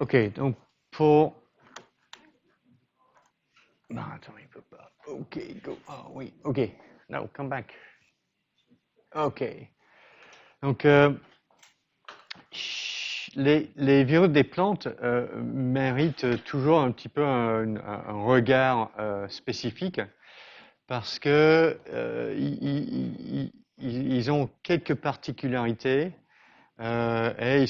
Ok, donc pour... Non, attends, il peut pas. Ok, go. Ah oui, ok. No, come back. Ok. Donc, les virus des plantes méritent toujours un petit peu un regard spécifique parce que ils ont quelques particularités et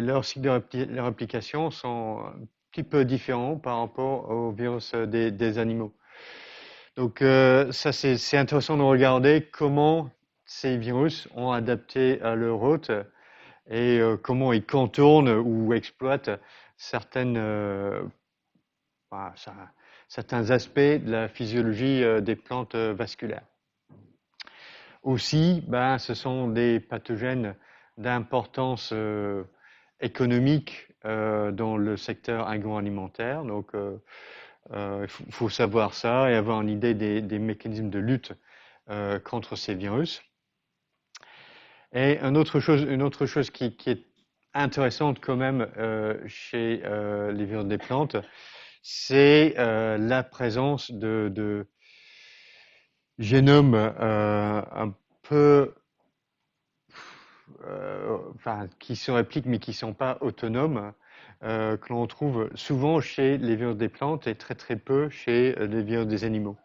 leurs cycles de réplication sont un petit peu différents par rapport aux virus des animaux. Donc ça c'est intéressant de regarder comment ces virus ont adapté à leur hôte et comment ils contournent ou exploitent certaines, bah, certains aspects de la physiologie des plantes vasculaires. Aussi, ben, ce sont des pathogènes d'importance économique dans le secteur agroalimentaire. Donc, faut savoir ça et avoir une idée des mécanismes de lutte contre ces virus. Et une autre chose qui est intéressante quand même chez les virus des plantes, c'est la présence de génomes un peu, enfin, qui se répliquent mais qui ne sont pas autonomes, que l'on trouve souvent chez les virus des plantes et très très peu chez les virus des animaux.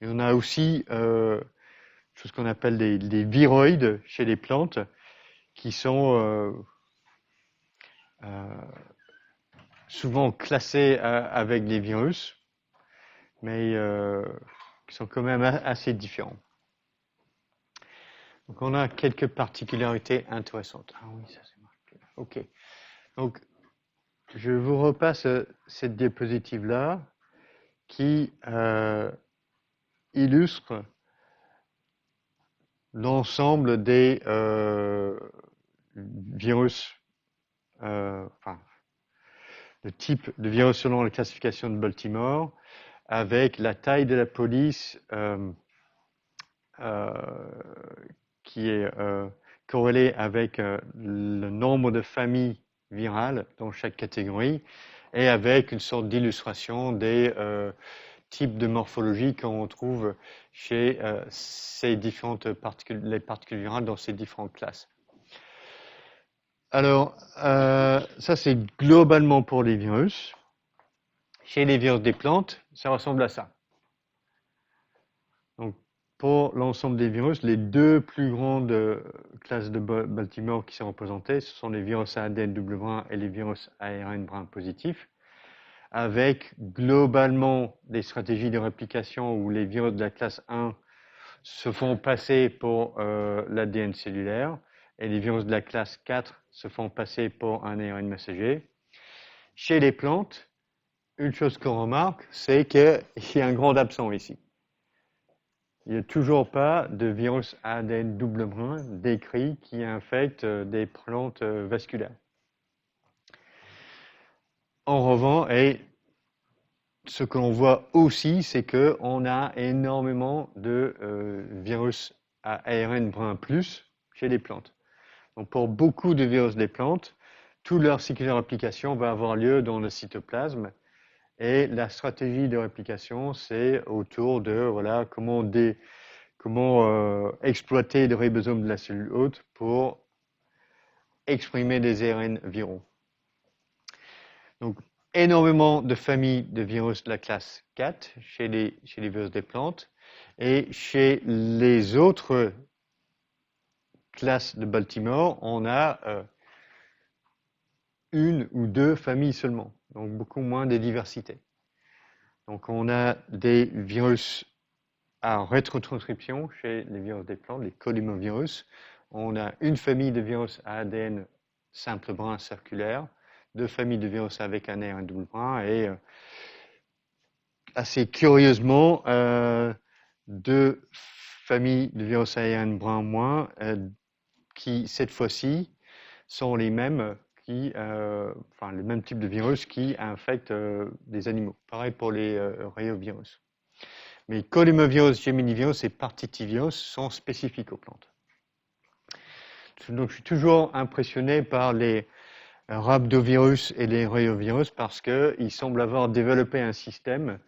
Et on a aussi ce qu'on appelle des viroïdes chez les plantes qui sont euh, souvent classés avec des virus, mais qui sont quand même assez différents. Donc on a quelques particularités intéressantes. Ah oui, ça c'est marqué. Ok. Donc je vous repasse cette diapositive-là qui illustre l'ensemble des virus, enfin, le type de virus selon la classification de Baltimore, avec la taille de la police euh, qui est corrélée avec le nombre de familles virales dans chaque catégorie et avec une sorte d'illustration des types de morphologie qu'on trouve chez ces différentes les particules virales dans ces différentes classes. Alors, ça c'est globalement pour les virus. Chez les virus des plantes, ça ressemble à ça. Donc, pour l'ensemble des virus, les deux plus grandes classes de Baltimore qui sont représentées, ce sont les virus à ADN double brin et les virus à ARN brin positif, avec globalement des stratégies de réplication où les virus de la classe 1 se font passer pour l'ADN cellulaire et les virus de la classe 4 se font passer pour un ARN messager. Chez les plantes, une chose qu'on remarque, c'est qu'il y a un grand absent ici. Il n'y a toujours pas de virus ADN double brin décrit qui infecte des plantes vasculaires. En revanche, et ce que l'on voit aussi, c'est qu'on a énormément de virus à ARN brin plus chez les plantes. Donc pour beaucoup de virus des plantes, tout leur cycle de réplication va avoir lieu dans le cytoplasme. Et la stratégie de réplication, c'est autour de voilà, comment exploiter le ribosome de la cellule hôte pour exprimer des ARN viraux. Donc, énormément de familles de virus de la classe 4 chez les virus des plantes. Et chez les autres classes de Baltimore, on a une ou deux familles seulement, donc beaucoup moins de diversité. Donc, on a des virus à rétrotranscription chez les virus des plantes, les colymovirus. On a une famille de virus à ADN simple brin circulaire, deux familles de virus avec un ARN double brin et assez curieusement, deux familles de virus à ARN brin moins qui, cette fois-ci, sont les mêmes enfin, le même type de virus qui infectent des animaux. Pareil pour les réovirus. Mais colymovirus, geminivirus et partitivirus sont spécifiques aux plantes. Donc je suis toujours impressionné par les rhabdovirus et les réovirus parce qu'ils semblent avoir développé un système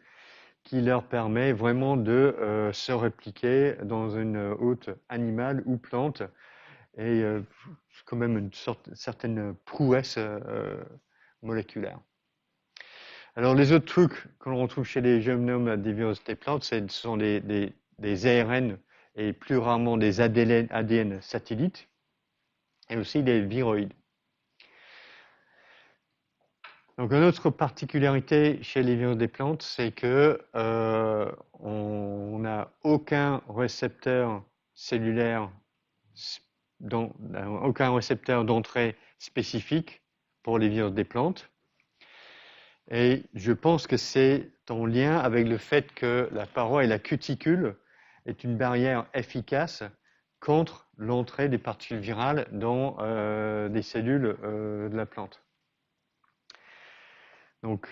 qui leur permet vraiment de se répliquer dans une hôte animale ou plante. Et c'est quand même une certaine prouesse moléculaire. Alors les autres trucs que l'on retrouve chez les génomes des virus des plantes, ce sont des ARN et plus rarement des ADN satellites et aussi des viroïdes. Donc une autre particularité chez les virus des plantes, c'est que on n'a aucun récepteur cellulaire, aucun récepteur d'entrée spécifique pour les virus des plantes. Et je pense que c'est en lien avec le fait que la paroi et la cuticule est une barrière efficace contre l'entrée des particules virales dans des cellules de la plante. Donc,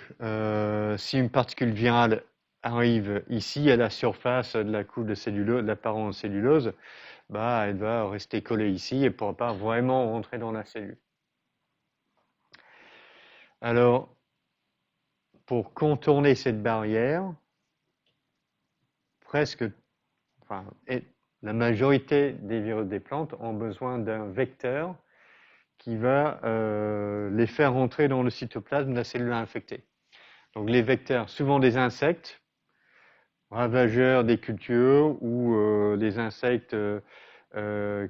si une particule virale arrive ici à la surface de la couche de cellulose, de la paroi en cellulose, bah, elle va rester collée ici et ne pourra pas vraiment rentrer dans la cellule. Alors, pour contourner cette barrière, la majorité des virus des plantes ont besoin d'un vecteur qui va les faire rentrer dans le cytoplasme de la cellule infectée. Donc les vecteurs, souvent des insectes, ravageurs des cultures ou des insectes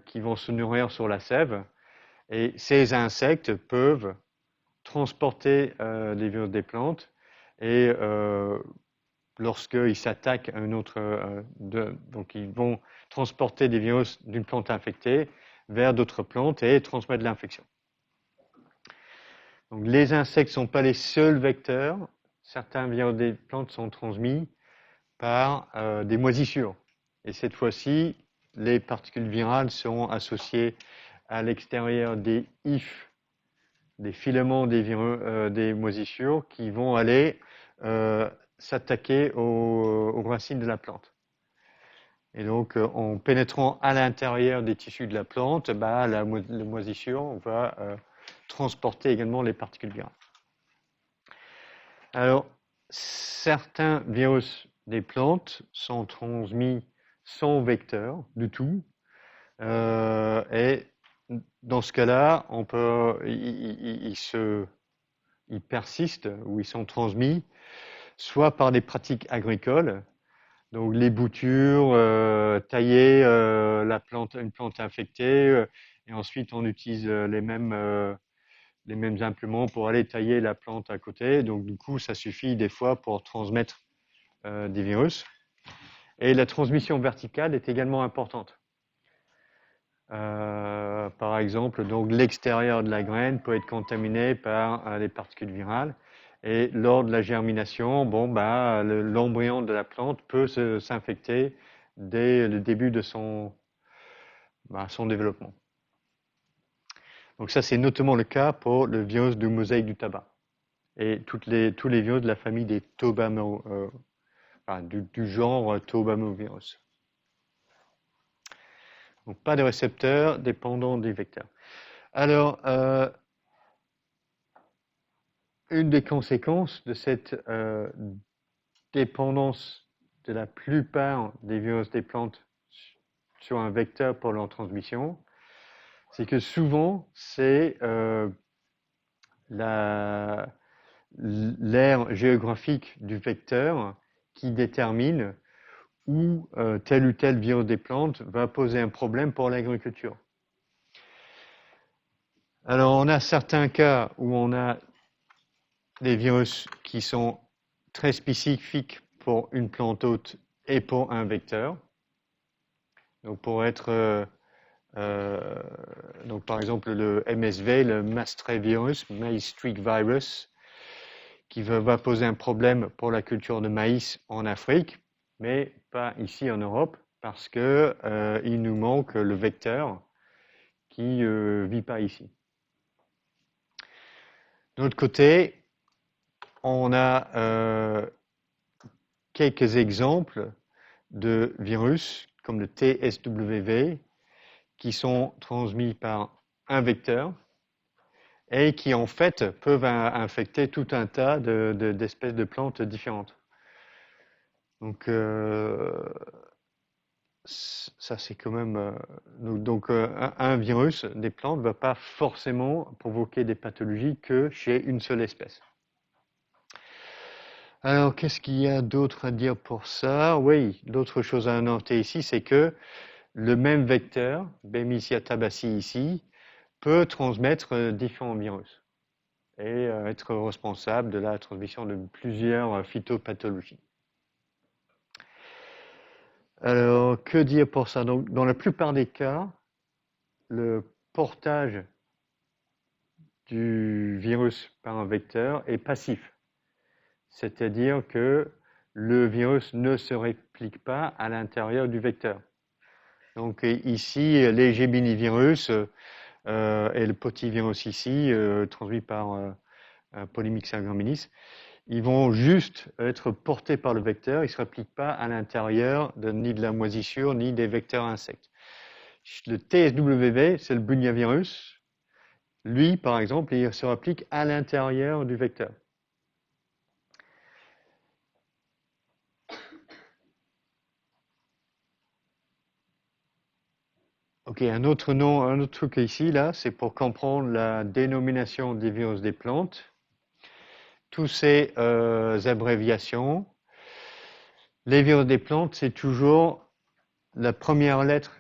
qui vont se nourrir sur la sève. Et ces insectes peuvent transporter des virus des plantes et lorsqu'ils s'attaquent à une autre, donc ils vont transporter des virus d'une plante infectée vers d'autres plantes et transmettre l'infection. Donc les insectes ne sont pas les seuls vecteurs. Certains virus des plantes sont transmis par des moisissures. Et cette fois-ci, les particules virales seront associées à l'extérieur des hyphes, des filaments des moisissures qui vont aller s'attaquer aux racines de la plante. Et donc, en pénétrant à l'intérieur des tissus de la plante, la moisissure va transporter également les particules virales. Alors, certains virus des plantes sont transmis sans vecteur du tout. Et dans ce cas-là, ils persistent ou ils sont transmis soit par des pratiques agricoles, donc les boutures, tailler une plante infectée, et ensuite on utilise les mêmes impléments pour aller tailler la plante à côté. Donc du coup, ça suffit des fois pour transmettre des virus. Et la transmission verticale est également importante. Par exemple, donc l'extérieur de la graine peut être contaminé par les particules virales. Et lors de la germination, l'embryon de la plante peut s'infecter dès le début de son développement. Donc ça, c'est notamment le cas pour le virus du mosaïque du tabac et tous les virus de la famille des du genre Tobamovirus. Donc pas de récepteurs dépendants des vecteurs. Alors, une des conséquences de cette dépendance de la plupart des virus des plantes sur un vecteur pour leur transmission, c'est que souvent, c'est l'aire géographique du vecteur qui détermine où tel ou tel virus des plantes va poser un problème pour l'agriculture. Alors, on a certains cas où on a des virus qui sont très spécifiques pour une plante hôte et pour un vecteur. Donc, donc par exemple le MSV, le Mastray virus, Maize Streak Virus, qui va poser un problème pour la culture de maïs en Afrique, mais pas ici en Europe, parce que il nous manque le vecteur qui vit pas ici. De l'autre côté, on a quelques exemples de virus comme le TSWV qui sont transmis par un vecteur et qui en fait peuvent infecter tout un tas d'espèces de plantes différentes. Donc ça c'est quand même donc un virus des plantes ne va pas forcément provoquer des pathologies que chez une seule espèce. Alors qu'est-ce qu'il y a d'autre à dire pour ça? Oui, l'autre chose à noter ici, c'est que le même vecteur, Bemisia tabaci ici, peut transmettre différents virus et être responsable de la transmission de plusieurs phytopathologies. Alors, que dire pour ça? Donc, dans la plupart des cas, le portage du virus par un vecteur est passif. C'est-à-dire que le virus ne se réplique pas à l'intérieur du vecteur. Donc ici, les gébinivirus et le potivirus ici, transmis par Polymyxa graminis, ils vont juste être portés par le vecteur, ils ne se répliquent pas à l'intérieur ni de la moisissure, ni des vecteurs insectes. Le TSWV, c'est le bunyavirus. Lui, par exemple, il se réplique à l'intérieur du vecteur. Ok, un autre truc ici, là, c'est pour comprendre la dénomination des virus des plantes. Tous ces abréviations, les virus des plantes, c'est toujours la première lettre,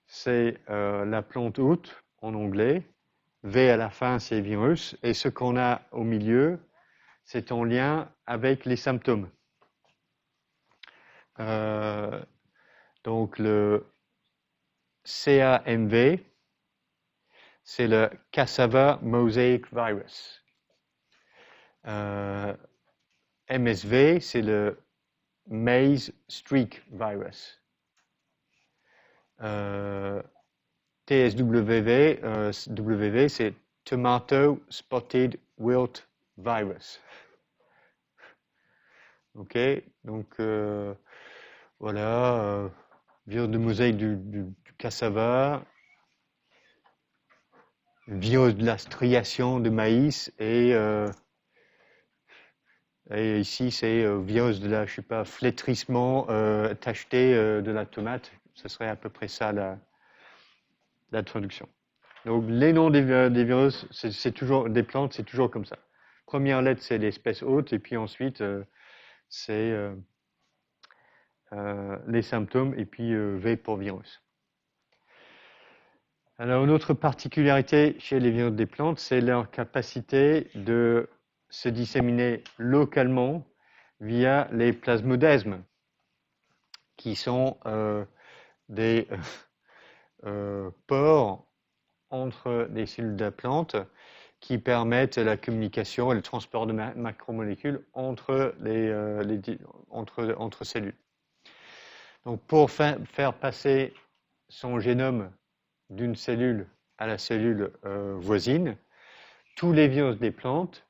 c'est la plante hôte en anglais. V à la fin, c'est virus. Et ce qu'on a au milieu, c'est en lien avec les symptômes. Donc le CAMV, c'est le Cassava Mosaic Virus. MSV, c'est le Maize Streak Virus. TSWV, WV, c'est Tomato Spotted Wilt Virus. Ok, donc voilà, virus de mosaïque du cassava, virus de la striation de maïs et ici c'est virus de la, je sais pas, flétrissement tacheté de la tomate. Ce serait à peu près ça la traduction. Donc les noms des virus, c'est toujours des plantes, c'est toujours comme ça. Première lettre c'est l'espèce hôte et puis ensuite c'est les symptômes et puis V pour virus. Alors une autre particularité chez les virus des plantes, c'est leur capacité de se disséminer localement via les plasmodesmes, qui sont des pores entre les cellules de la plante qui permettent la communication et le transport de macromolécules entre entre cellules. Donc pour faire passer son génome d'une cellule à la cellule voisine, tous les virus des plantes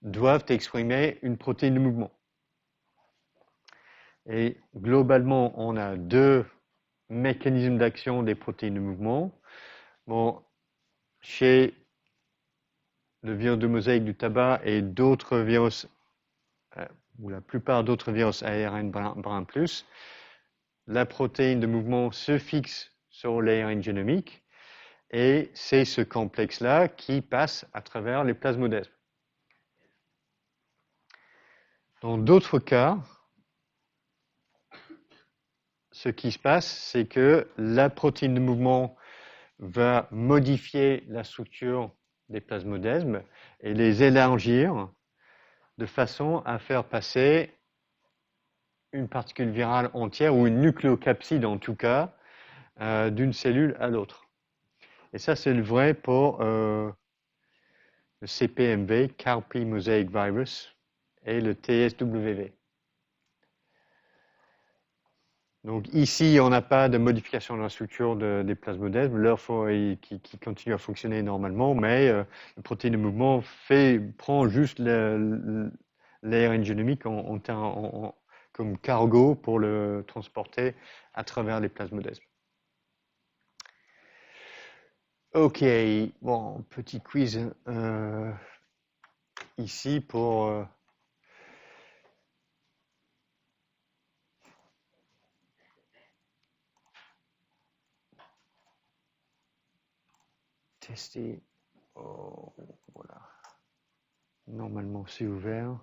doivent exprimer une protéine de mouvement. Et globalement, on a deux mécanismes d'action des protéines de mouvement. Bon, chez le virus de mosaïque du tabac et d'autres virus, ou la plupart d'autres virus ARN brun plus, la protéine de mouvement se fixe sur l'ARN génomique et c'est ce complexe-là qui passe à travers les plasmodesmes. Dans d'autres cas, ce qui se passe, c'est que la protéine de mouvement va modifier la structure des plasmodesmes et les élargir de façon à faire passer une particule virale entière ou une nucléocapside en tout cas d'une cellule à l'autre. Et ça, c'est le vrai pour le CPMV, Cowpea Mosaic Virus, et le TSWV. Donc ici, on n'a pas de modification de la structure des plasmodesmes, leur qui continue à fonctionner normalement, mais le protéine de mouvement prend juste l'ARN génomique comme cargo pour le transporter à travers les plasmodesmes. Ok, bon, petit quiz ici pour tester. Oh, voilà. Normalement, c'est ouvert.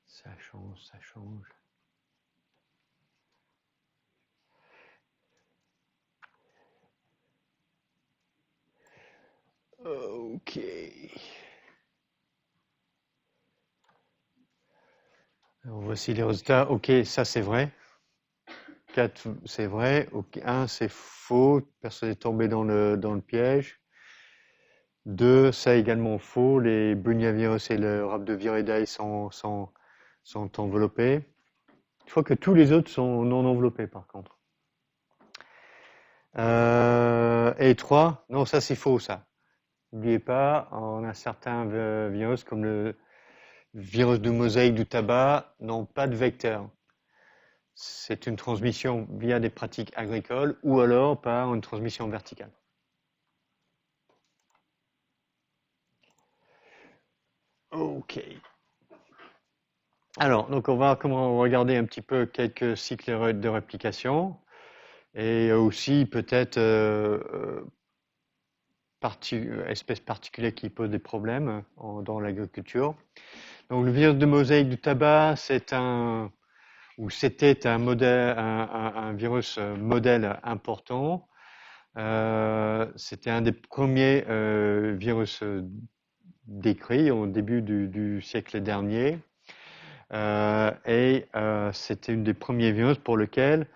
Ça change, ça change. Ok. Alors, voici les résultats. Ok, ça c'est vrai. 4, c'est vrai. Ok, 1, c'est faux. Personne n'est tombé dans le piège. 2, ça également faux. Les Bunyavirus et le Rhabdoviridae sont enveloppés. Je crois que tous les autres sont non enveloppés par contre. Et 3, non, ça c'est faux ça. N'oubliez pas, on a certains virus comme le virus de mosaïque du tabac n'ont pas de vecteur. C'est une transmission via des pratiques agricoles ou alors par une transmission verticale. Ok. Alors, donc on va regarder un petit peu quelques cycles de réplication et aussi peut-être espèces particulières qui posent des problèmes dans l'agriculture. Donc le virus de mosaïque du tabac, c'était un virus modèle important. C'était un des premiers virus décrits au début du siècle dernier. C'était une des premiers virus pour lequel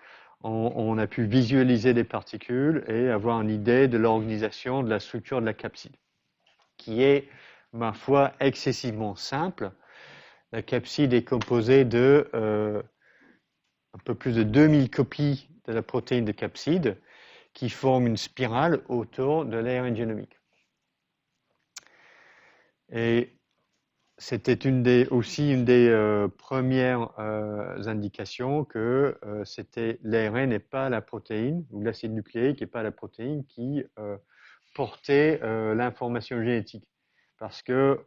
on a pu visualiser les particules et avoir une idée de l'organisation de la structure de la capside, qui est, ma foi, excessivement simple. La capside est composée de un peu plus de 2000 copies de la protéine de capside qui forment une spirale autour de l'ARN génomique. Et c'était aussi une des premières indications que c'était l'ARN et pas la protéine, ou l'acide nucléique et pas la protéine qui portait l'information génétique. Parce que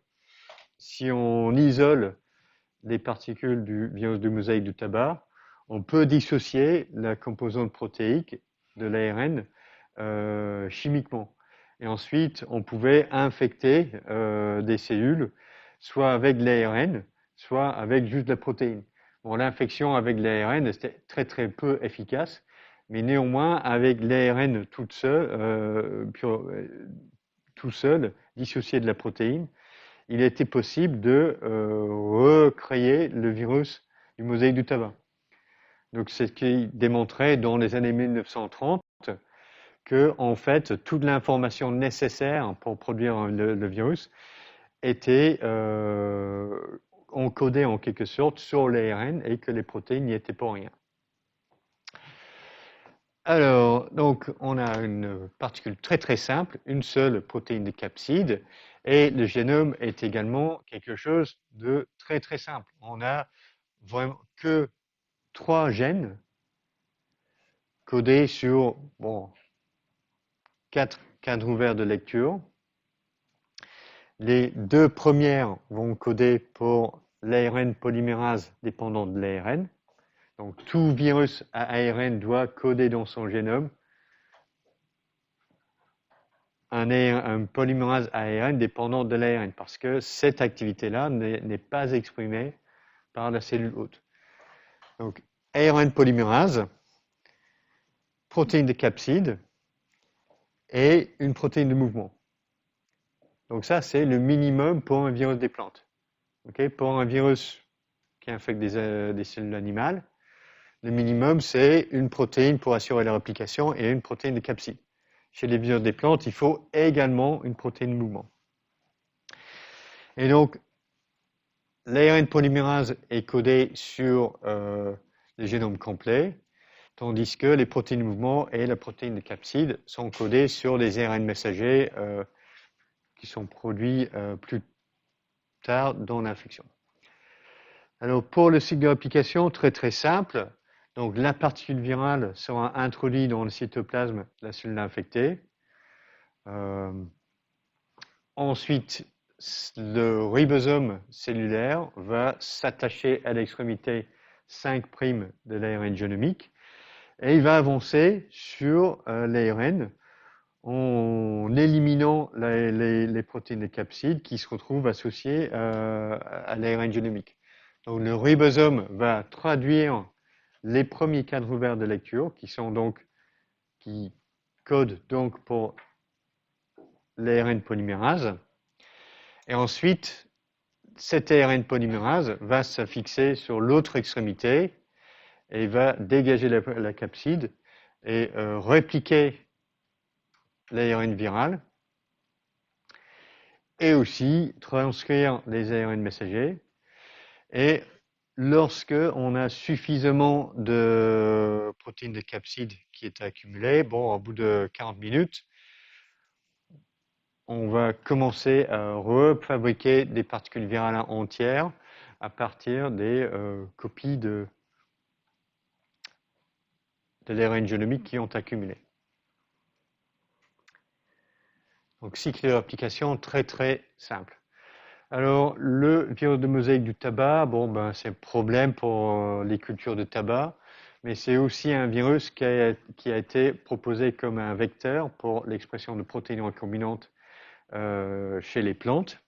si on isole les particules du virus de mosaïque du tabac, on peut dissocier la composante protéique de l'ARN chimiquement. Et ensuite, on pouvait infecter des cellules, soit avec l'ARN, soit avec juste la protéine. Bon, l'infection avec l'ARN, c'était très très peu efficace, mais néanmoins, avec l'ARN tout seul, dissocié de la protéine, il était possible de recréer le virus du mosaïque du tabac. Donc c'est ce qui démontrait dans les années 1930 que en fait toute l'information nécessaire pour produire le virus était encodée en quelque sorte sur l'ARN et que les protéines n'y étaient pour rien. Alors, donc, on a une particule très très simple, une seule protéine de capside, et le génome est également quelque chose de très très simple. On a vraiment que 3 gènes codés sur 4 cadres ouverts de lecture. Les 2 premières vont coder pour l'ARN polymérase dépendant de l'ARN. Donc tout virus à ARN doit coder dans son génome un polymérase ARN dépendant de l'ARN parce que cette activité-là n'est pas exprimée par la cellule hôte. Donc ARN polymérase, protéine de capside et une protéine de mouvement. Donc ça, c'est le minimum pour un virus des plantes. Okay, pour un virus qui infecte des cellules animales, le minimum, c'est une protéine pour assurer la réplication et une protéine de capside. Chez les virus des plantes, il faut également une protéine de mouvement. Et donc, l'ARN polymérase est codé sur le génome complet, tandis que les protéines de mouvement et la protéine de capside sont codées sur les ARN messagers qui sont produits plus tard dans l'infection. Alors, pour le cycle de réplication, très très simple. Donc, la particule virale sera introduite dans le cytoplasme de la cellule infectée. Ensuite, le ribosome cellulaire va s'attacher à l'extrémité 5' de l'ARN génomique et il va avancer sur l'ARN en éliminant les protéines de capside qui se retrouvent associées à l'ARN génomique. Donc, le ribosome va traduire les premiers cadres ouverts de lecture qui codent donc pour l'ARN polymérase. Et ensuite, cet ARN polymérase va s'affixer sur l'autre extrémité et va dégager la capside et répliquer l'ARN viral et aussi transcrire les ARN messagers. Et lorsque on a suffisamment de protéines de capside qui est accumulée, au bout de 40 minutes, on va commencer à refabriquer des particules virales entières à partir des copies de l'ARN génomique qui ont accumulé. Donc, cycle de réplication très très simple. Alors, le virus de mosaïque du tabac, c'est un problème pour les cultures de tabac, mais c'est aussi un virus qui a été proposé comme un vecteur pour l'expression de protéines recombinantes chez les plantes.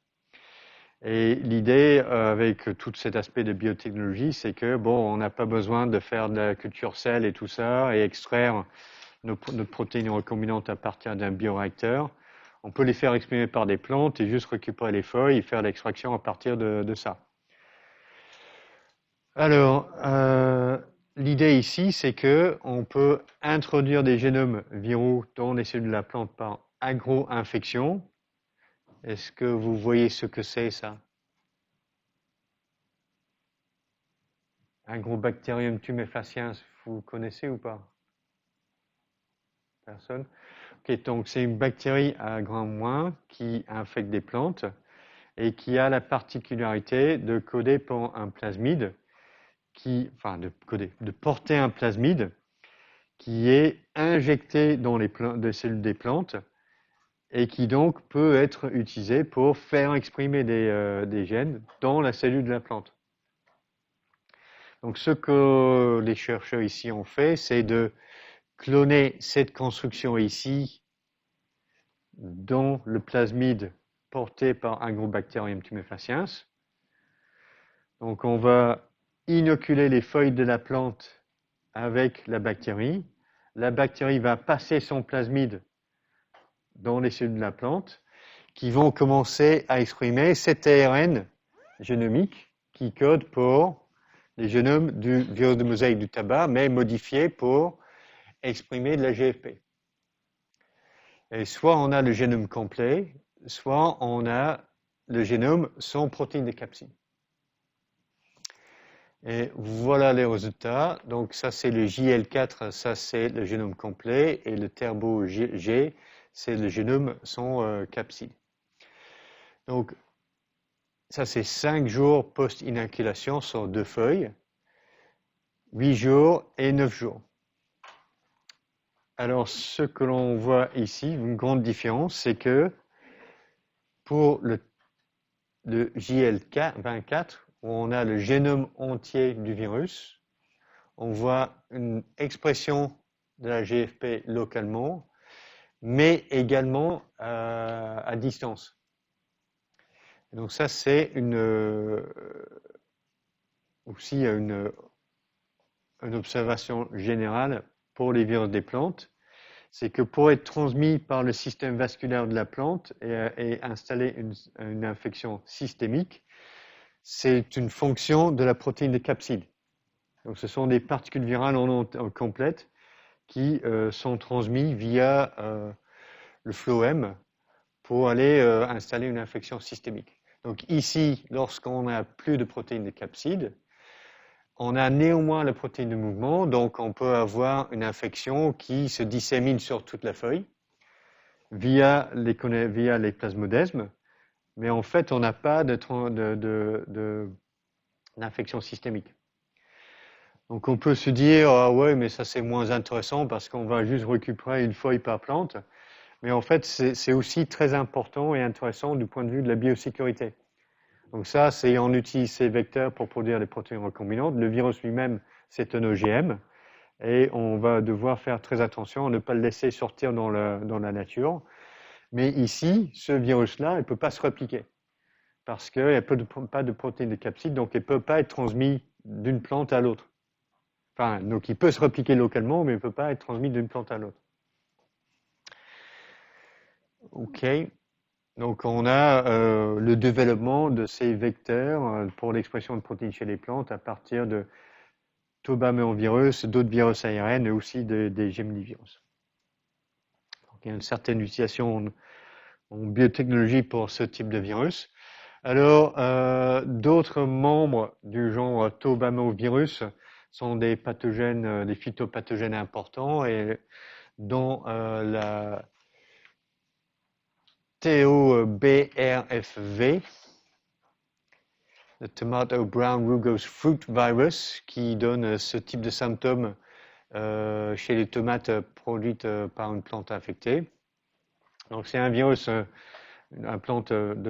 Et l'idée avec tout cet aspect de biotechnologie, c'est que on n'a pas besoin de faire de la culture sel et tout ça et extraire nos protéines recombinantes à partir d'un bioréacteur. On peut les faire exprimer par des plantes et juste récupérer les feuilles et faire l'extraction à partir de ça. Alors, l'idée ici, c'est que on peut introduire des génomes viraux dans les cellules de la plante par agro-infection. Est-ce que vous voyez ce que c'est ça? Agrobacterium tumefaciens, vous connaissez ou pas? Personne? Ok, donc c'est une bactérie à grains moins qui infecte des plantes et qui a la particularité de coder pour un plasmide, de porter un plasmide qui est injecté dans les cellules des plantes et qui donc peut être utilisé pour faire exprimer des gènes dans la cellule de la plante. Donc ce que les chercheurs ici ont fait, c'est de cloner cette construction ici dans le plasmide porté par Agrobacterium tumefaciens. Donc on va inoculer les feuilles de la plante avec la bactérie. La bactérie va passer son plasmide dans les cellules de la plante qui vont commencer à exprimer cet ARN génomique qui code pour les génomes du virus de mosaïque du tabac, mais modifié pour exprimer de la GFP. Et soit on a le génome complet, soit on a le génome sans protéine de capside. Et voilà les résultats. Donc ça c'est le JL4, ça c'est le génome complet, et le Turbo G, c'est le génome sans capside. Donc ça c'est 5 jours post-inoculation sur 2 feuilles. 8 jours et 9 jours. Alors, ce que l'on voit ici, une grande différence, c'est que pour le JL24, où on a le génome entier du virus, on voit une expression de la GFP localement, mais également à distance. Et donc ça, c'est aussi une observation générale pour les virus des plantes, c'est que pour être transmis par le système vasculaire de la plante et installer une infection systémique, c'est une fonction de la protéine de capside. Donc ce sont des particules virales en complète qui sont transmises via le phloème pour aller installer une infection systémique. Donc ici, lorsqu'on n'a plus de protéines de capside, on a néanmoins la protéine de mouvement, donc on peut avoir une infection qui se dissémine sur toute la feuille via les plasmodesmes, mais en fait, on n'a pas d'infection systémique. Donc on peut se dire, ah ouais, mais ça c'est moins intéressant parce qu'on va juste récupérer une feuille par plante. Mais en fait, c'est aussi très important et intéressant du point de vue de la biosécurité. Donc ça, c'est on utilise ces vecteurs pour produire des protéines recombinantes. Le virus lui-même, c'est un OGM. Et on va devoir faire très attention à ne pas le laisser sortir dans la nature. Mais ici, ce virus-là, il ne peut pas se répliquer parce qu'il n'y a pas de protéines de capside, donc il ne peut pas être transmis d'une plante à l'autre. Enfin, donc il peut se répliquer localement, mais il ne peut pas être transmis d'une plante à l'autre. OK. Donc on a le développement de ces vecteurs pour l'expression de protéines chez les plantes à partir de tobaméovirus, d'autres virus ARN et aussi des geminivirus. Donc il y a une certaine utilisation en biotechnologie pour ce type de virus. Alors, d'autres membres du genre tobaméovirus sont des pathogènes, des phytopathogènes importants et dont la TOBRFV, le Tomato Brown Rugose Fruit Virus, qui donne ce type de symptômes chez les tomates produites par une plante infectée. Donc c'est un virus, virus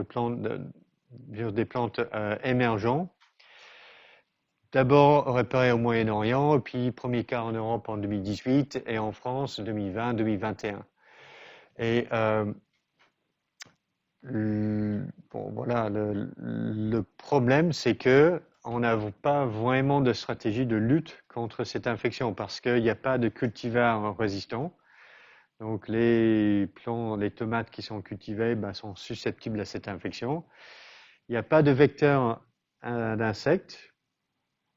des plantes émergents. D'abord repéré au Moyen-Orient, puis premier cas en Europe en 2018 et en France 2020-2021. Et bon, voilà, le problème, c'est que on n'a pas vraiment de stratégie de lutte contre cette infection parce qu'il n'y a pas de cultivar résistant. Donc les tomates qui sont cultivées sont susceptibles à cette infection. Il n'y a pas de vecteur d'insectes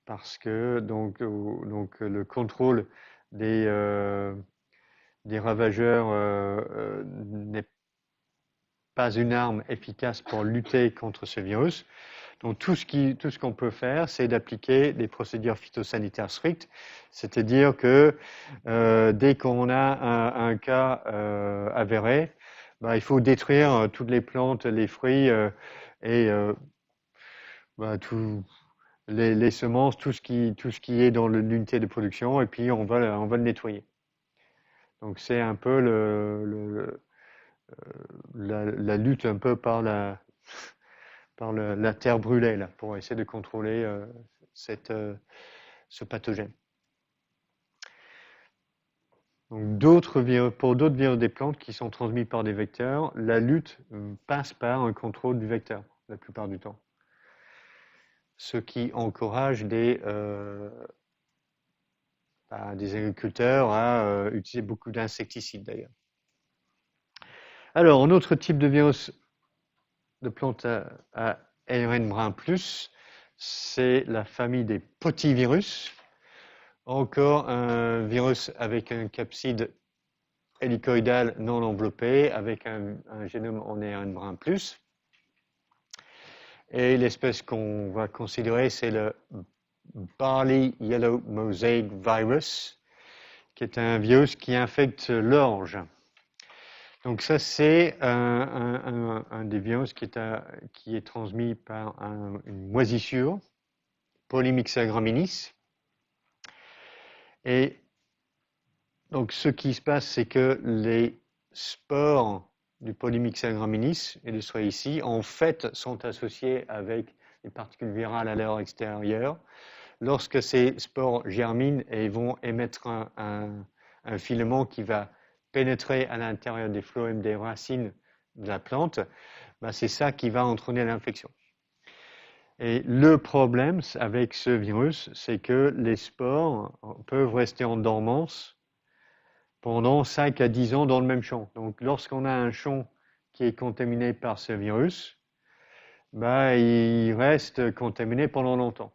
parce que donc le contrôle des ravageurs n'est pas une arme efficace pour lutter contre ce virus. Donc tout ce qu'on peut faire, c'est d'appliquer des procédures phytosanitaires strictes, c'est-à-dire que dès qu'on a un cas avéré, il faut détruire toutes les plantes, les fruits et les semences, tout ce qui est dans l'unité de production, et puis on va le nettoyer. Donc c'est un peu la lutte un peu par la terre brûlée là, pour essayer de contrôler ce pathogène. Donc pour d'autres virus des plantes qui sont transmis par des vecteurs, la lutte passe par un contrôle du vecteur la plupart du temps. Ce qui encourage des agriculteurs à utiliser beaucoup d'insecticides d'ailleurs. Alors, un autre type de virus de plantes à ARN brun plus, c'est la famille des potivirus. Encore un virus avec un capside hélicoïdal non enveloppé, avec un génome en ARN brun plus. Et l'espèce qu'on va considérer, c'est le Barley Yellow Mosaic Virus, qui est un virus qui infecte l'orge. Donc ça, c'est un des virus qui est transmis par une moisissure, Polymyxa graminis. Et donc, ce qui se passe, c'est que les spores du Polymyxa graminis, illustré ici, en fait, sont associés avec les particules virales à leur extérieur. Lorsque ces spores germinent et vont émettre un filament qui va pénétrer à l'intérieur des phloèmes des racines de la plante, ben c'est ça qui va entraîner l'infection. Et le problème avec ce virus, c'est que les spores peuvent rester en dormance pendant 5 à 10 ans dans le même champ. Donc, lorsqu'on a un champ qui est contaminé par ce virus, ben, il reste contaminé pendant longtemps.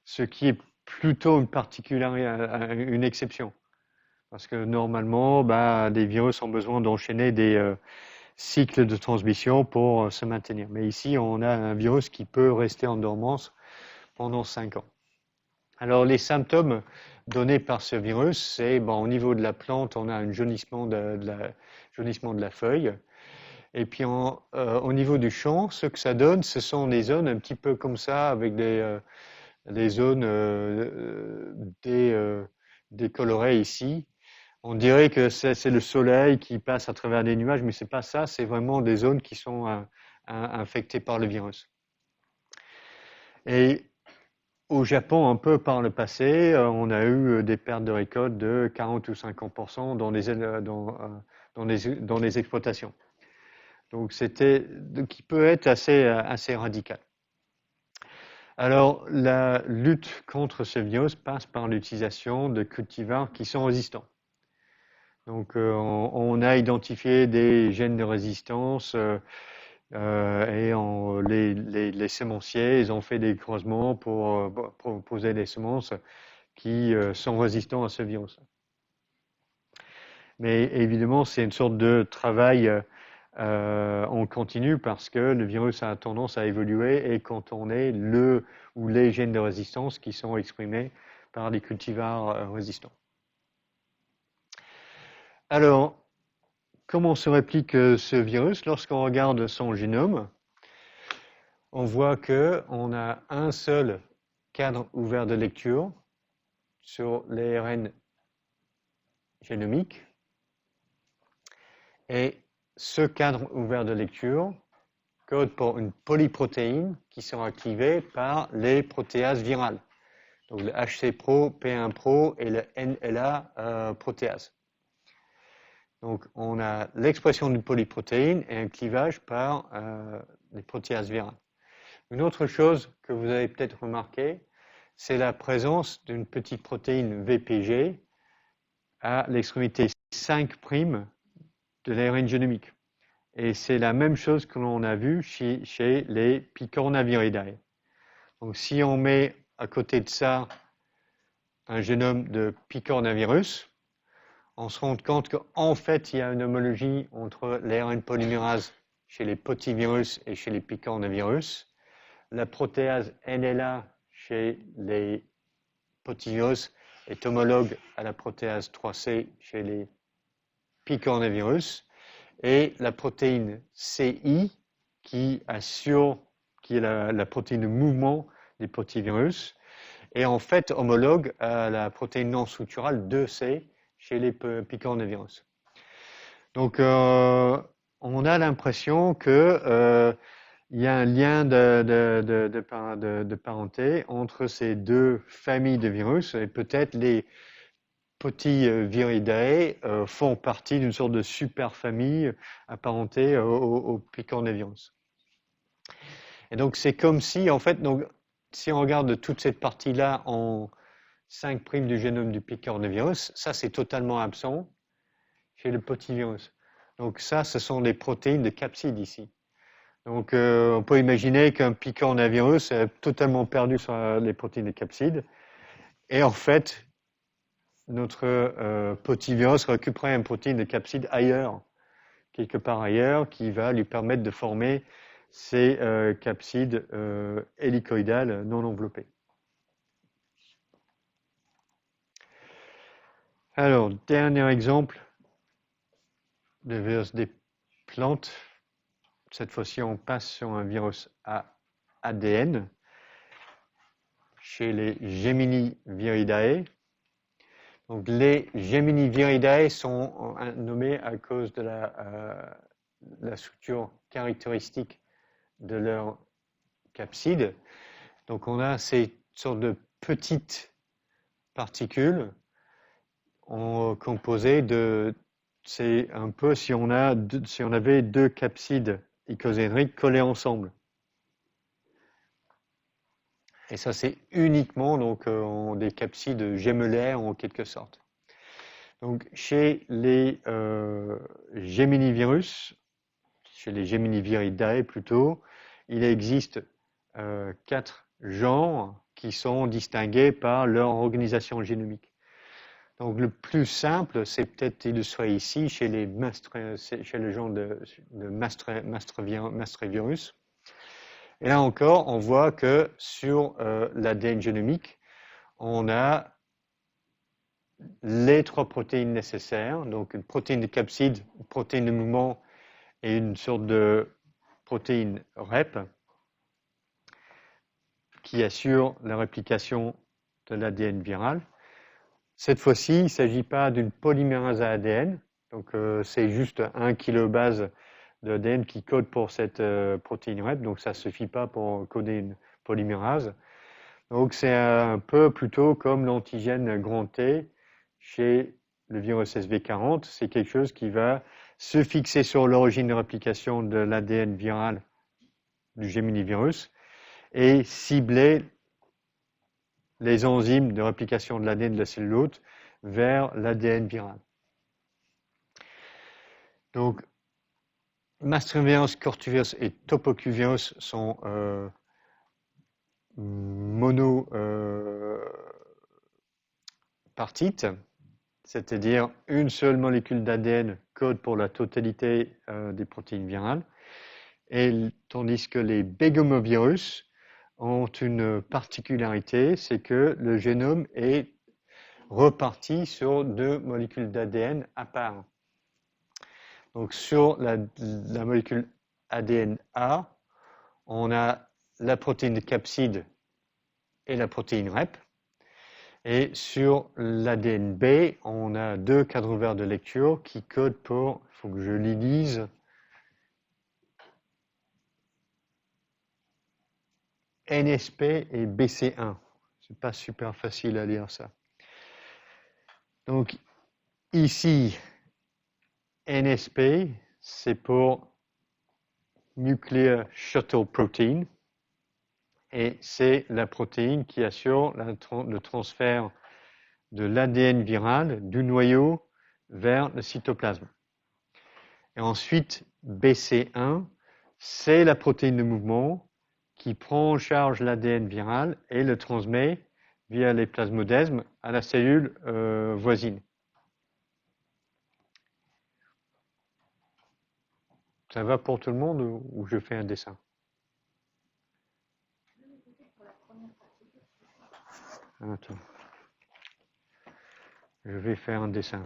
Ce qui est plutôt une particularité, une exception. Parce que normalement, ben, des virus ont besoin d'enchaîner des cycles de transmission pour se maintenir. Mais ici, on a un virus qui peut rester en dormance pendant 5 ans. Alors, les symptômes donnés par ce virus, c'est au niveau de la plante, on a un jaunissement jaunissement de la feuille. Et puis au niveau du champ, ce que ça donne, ce sont des zones un petit peu comme ça, avec des zones décolorées ici. On dirait que c'est le soleil qui passe à travers des nuages, mais c'est pas ça, c'est vraiment des zones qui sont infectées par le virus. Et au Japon, un peu par le passé, on a eu des pertes de récolte de 40 ou 50% dans les exploitations. Donc qui peut être assez radical. Alors, la lutte contre ce virus passe par l'utilisation de cultivars qui sont résistants. Donc, on a identifié des gènes de résistance et les semenciers, ils ont fait des croisements pour proposer des semences qui sont résistants à ce virus. Mais évidemment, c'est une sorte de travail en continu parce que le virus a tendance à évoluer et quand on est le ou les gènes de résistance qui sont exprimés par des cultivars résistants. Alors, comment se réplique ce virus? Lorsqu'on regarde son génome, on voit qu'on a un seul cadre ouvert de lecture sur l'ARN génomique. Et ce cadre ouvert de lecture code pour une polyprotéine qui sera activée par les protéases virales. Donc le HC-Pro, P1-Pro et le NLA protéase. Donc on a l'expression d'une polyprotéine et un clivage par les protéases virales. Une autre chose que vous avez peut-être remarqué, c'est la présence d'une petite protéine VPG à l'extrémité 5' de l'ARN génomique. Et c'est la même chose que l'on a vu chez les Picornaviridae. Donc si on met à côté de ça un génome de Picornavirus, on se rend compte qu'en fait, il y a une homologie entre l'ARN polymérase chez les potivirus et chez les Picornavirus. La protéase NLA chez les potivirus est homologue à la protéase 3C chez les Picornavirus. Et la protéine CI qui est la protéine de mouvement des potivirus, est en fait homologue à la protéine non structurale 2C chez les picornavirus. Donc, on a l'impression que il y a un lien de parenté entre ces deux familles de virus et peut-être les Potiviridae font partie d'une sorte de superfamille apparentée au picornavirus. Et donc c'est comme si, en fait, donc, si on regarde toute cette partie-là en 5' du génome du picornavirus, ça c'est totalement absent chez le potivirus. Donc ça, ce sont les protéines de capside ici. Donc on peut imaginer qu'un picornavirus est totalement perdu sur les protéines de capside. Et en fait, notre potivirus récupérer une protéine de capside ailleurs, quelque part ailleurs, qui va lui permettre de former ces capsides hélicoïdales non enveloppées. Alors, dernier exemple de virus des plantes. Cette fois-ci, on passe sur un virus à ADN chez les Geminiviridae. Donc les Geminiviridae sont nommés à cause de la structure caractéristique de leur capside. Donc on a ces sortes de petites particules composées de, c'est un peu si on avait deux capsides icosahédriques collées ensemble. Et ça, c'est uniquement donc des capsides gémellaires en quelque sorte. Donc chez les Geminivirus, chez les Geminiviridae plutôt, il existe 4 genres qui sont distingués par leur organisation génomique. Donc le plus simple, c'est peut-être illustré ici chez le genre de Mastrovirus. Et là encore, on voit que sur l'ADN génomique, on a les 3 protéines nécessaires, donc une protéine de capside, une protéine de mouvement et une sorte de protéine REP qui assure la réplication de l'ADN viral. Cette fois-ci, il ne s'agit pas d'une polymérase à ADN, donc c'est juste un kilobase d'ADN qui code pour cette protéine REP, donc ça ne suffit pas pour coder une polymérase. Donc c'est un peu plutôt comme l'antigène grand T chez le virus SV40, c'est quelque chose qui va se fixer sur l'origine de réplication de l'ADN viral du Geminivirus et cibler les enzymes de réplication de l'ADN de la cellule hôte vers l'ADN viral. Donc, Mastrovirus, Cortuvirus et Topocuvirus sont monopartites, c'est-à-dire une seule molécule d'ADN code pour la totalité des protéines virales, tandis que les Begomovirus ont une particularité, c'est que le génome est reparti sur 2 molécules d'ADN à part. Donc sur la molécule ADN A, on a la protéine de capside et la protéine REP. Et sur l'ADN B, on a 2 cadres ouverts de lecture qui codent pour, il faut que je les lise, NSP et BC1. C'est pas super facile à lire ça. Donc ici, NSP, c'est pour Nuclear Shuttle Protein. Et c'est la protéine qui assure le transfert de l'ADN viral du noyau vers le cytoplasme. Et ensuite, BC1, c'est la protéine de mouvement qui prend en charge l'ADN viral et le transmet via les plasmodesmes à la cellule voisine. Ça va pour tout le monde ou je fais un dessin? Attends. Je vais faire un dessin.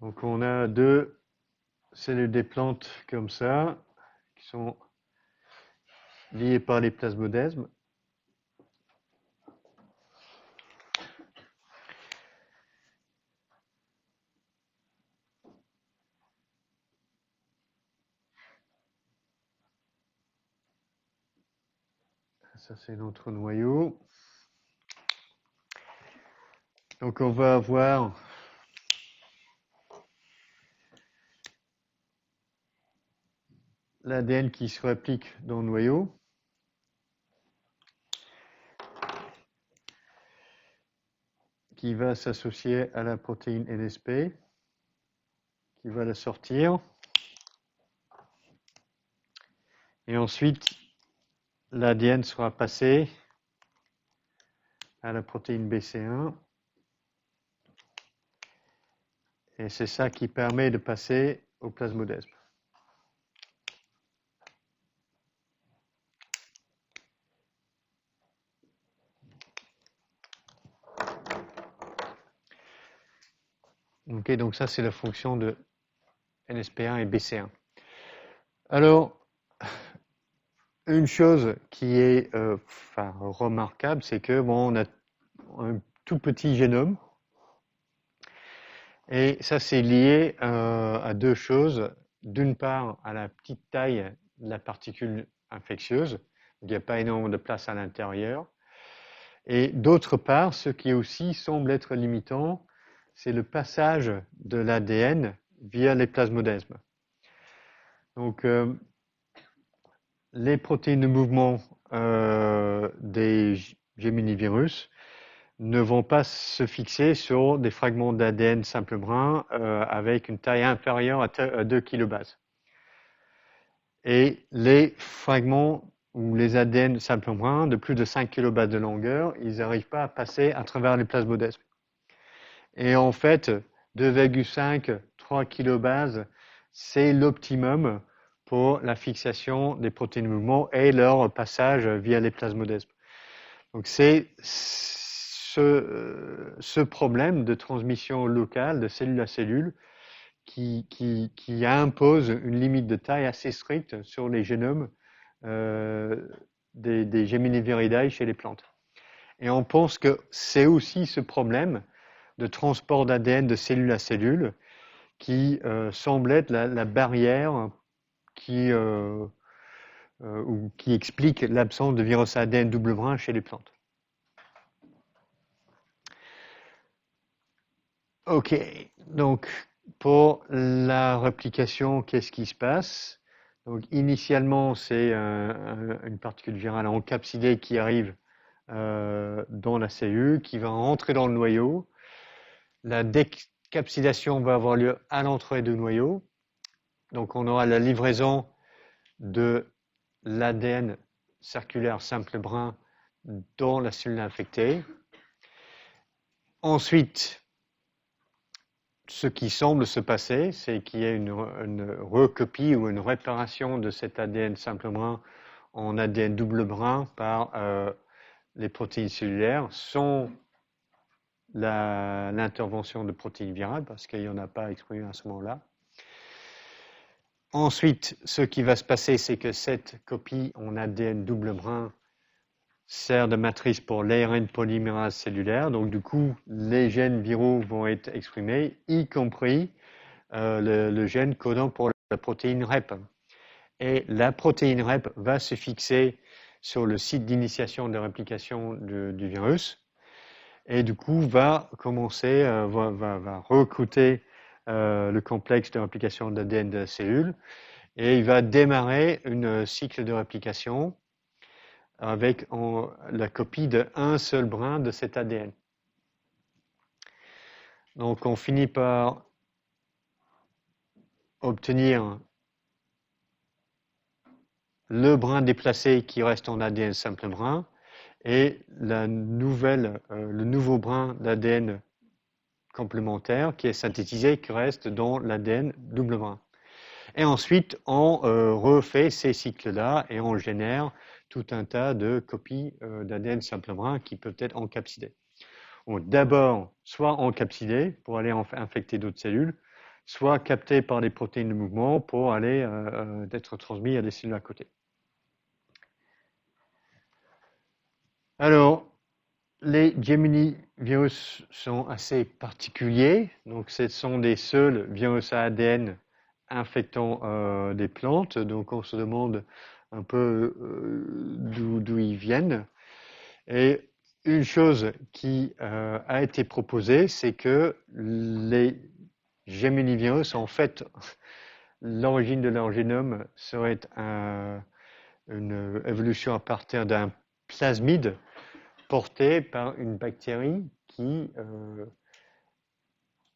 Donc on a 2 cellules des plantes comme ça, qui sont liées par les plasmodesmes. Ça, c'est notre noyau. Donc, on va avoir l'ADN qui se réplique dans le noyau. Qui va s'associer à la protéine NSP, qui va la sortir. Et ensuite, l'ADN sera passé à la protéine BC1. Et c'est ça qui permet de passer au plasmodesme. Ok, donc ça c'est la fonction de NSP1 et BC1. Alors, une chose qui est remarquable, c'est que bon, on a un tout petit génome, et ça c'est lié à deux choses. D'une part, à la petite taille de la particule infectieuse, il n'y a pas énormément de place à l'intérieur. Et d'autre part, ce qui aussi semble être limitant, c'est le passage de l'ADN via les plasmodesmes. Donc, les protéines de mouvement des Gemini-virus ne vont pas se fixer sur des fragments d'ADN simple brun avec une taille inférieure à 2 kilobases. Et les fragments ou les ADN simple brun de plus de 5 kilobases de longueur, ils n'arrivent pas à passer à travers les plasmodesmes. Et en fait, 2,5, 3 kilobases, c'est l'optimum pour la fixation des protéines de mouvement et leur passage via les plasmodesmes. Donc c'est ce problème de transmission locale de cellule à cellule qui impose une limite de taille assez stricte sur les génomes des Geminiviridae chez les plantes. Et on pense que c'est aussi ce problème de transport d'ADN de cellule à cellule qui semble être la barrière qui explique l'absence de virus ADN double brin chez les plantes. Ok, donc pour la réplication, qu'est-ce qui se passe? Donc initialement, c'est une particule virale encapsidée qui arrive dans la cellule, qui va rentrer dans le noyau. La décapsidation va avoir lieu à l'entrée du noyau. Donc on aura la livraison de l'ADN circulaire simple brun dans la cellule infectée. Ensuite, ce qui semble se passer, c'est qu'il y a une recopie ou une réparation de cet ADN simple brun en ADN double brun par les protéines cellulaires sans l'intervention de protéines virales, parce qu'il n'y en a pas exprimé à ce moment-là. Ensuite, ce qui va se passer, c'est que cette copie en ADN double brun sert de matrice pour l'ARN polymérase cellulaire. Donc, du coup, les gènes viraux vont être exprimés, y compris le gène codant pour la protéine REP. Et la protéine REP va se fixer sur le site d'initiation de réplication du virus et du coup va commencer, va recruter le complexe de réplication d'ADN de la cellule et il va démarrer un cycle de réplication avec la copie d'un seul brin de cet ADN. Donc on finit par obtenir le brin déplacé qui reste en ADN simple brin et le nouveau brin d'ADN complémentaire qui est synthétisé qui reste dans l'ADN double brin. Et ensuite, on refait ces cycles-là et on génère tout un tas de copies d'ADN simple brin qui peuvent être encapsidées. Donc d'abord, soit encapsidées pour aller infecter d'autres cellules, soit captées par des protéines de mouvement pour aller être transmis à des cellules à côté. Alors, les Gemini virus sont assez particuliers. Donc, ce sont des seuls virus à ADN infectant des plantes. Donc, on se demande un peu d'où ils viennent. Et une chose qui a été proposée, c'est que les Gemini virus, en fait, l'origine de leur génome serait une évolution à partir d'un plasmide porté par une bactérie qui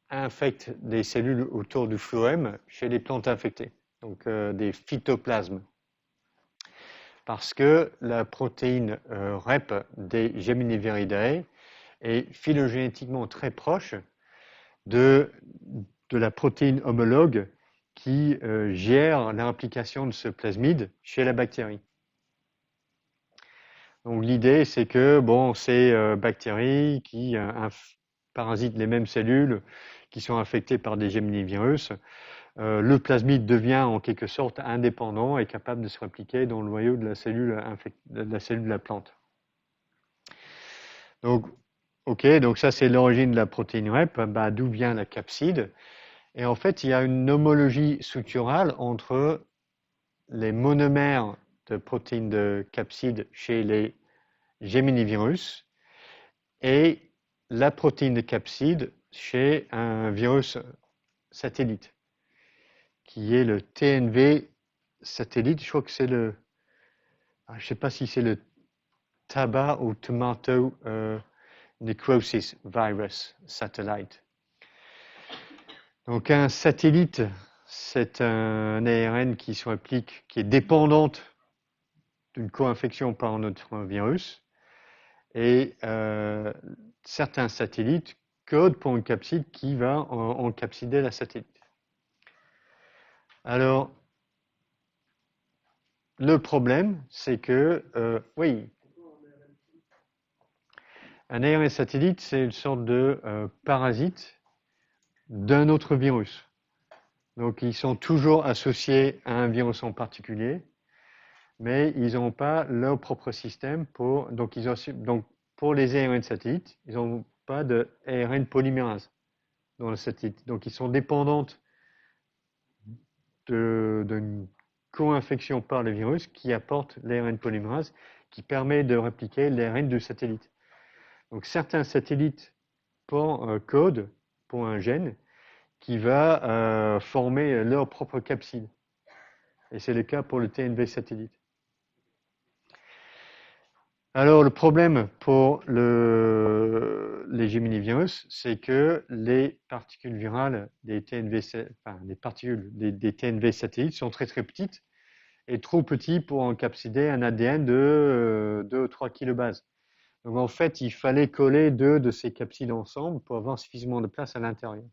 infecte des cellules autour du phloème chez les plantes infectées, donc des phytoplasmes. Parce que la protéine REP des Geminiviridae est phylogénétiquement très proche de la protéine homologue qui gère l'implication de ce plasmide chez la bactérie. Donc l'idée, c'est que bon, ces bactéries qui parasitent les mêmes cellules, qui sont infectées par des Gemini virus, le plasmide devient en quelque sorte indépendant et capable de se répliquer dans le noyau de la cellule de la plante. Donc, ok, donc ça c'est l'origine de la protéine REP, d'où vient la capside. Et en fait, il y a une homologie structurale entre les monomères de protéines de capside chez les Geminivirus et la protéine de capside chez un virus satellite, qui est le TNV satellite. Je crois que c'est je ne sais pas si c'est le tabac ou tomato necrosis virus satellite. Donc un satellite, c'est un ARN qui se réplique, qui est dépendante d'une co-infection par notre virus. Et certains satellites codent pour une capside qui va encapsider la satellite. Alors, le problème, c'est que, oui, un ARN satellite, c'est une sorte de parasite d'un autre virus. Donc, ils sont toujours associés à un virus en particulier, mais ils n'ont pas leur propre système donc pour les ARN satellites, ils n'ont pas de ARN polymérase dans le satellite. Donc, ils sont dépendantes d'une co-infection par le virus qui apporte l'ARN polymérase qui permet de répliquer l'ARN du satellite. Donc, certains satellites codent pour un gène qui va former leur propre capside. Et c'est le cas pour le TNV satellite. Alors, le problème pour les Geminivirus, c'est que les particules virales des TNV, les particules des TNV satellites sont très très petites et trop petites pour encapsuler un ADN de 2 ou 3 kilobases. Donc en fait, il fallait coller 2 de ces capsides ensemble pour avoir suffisamment de place à l'intérieur.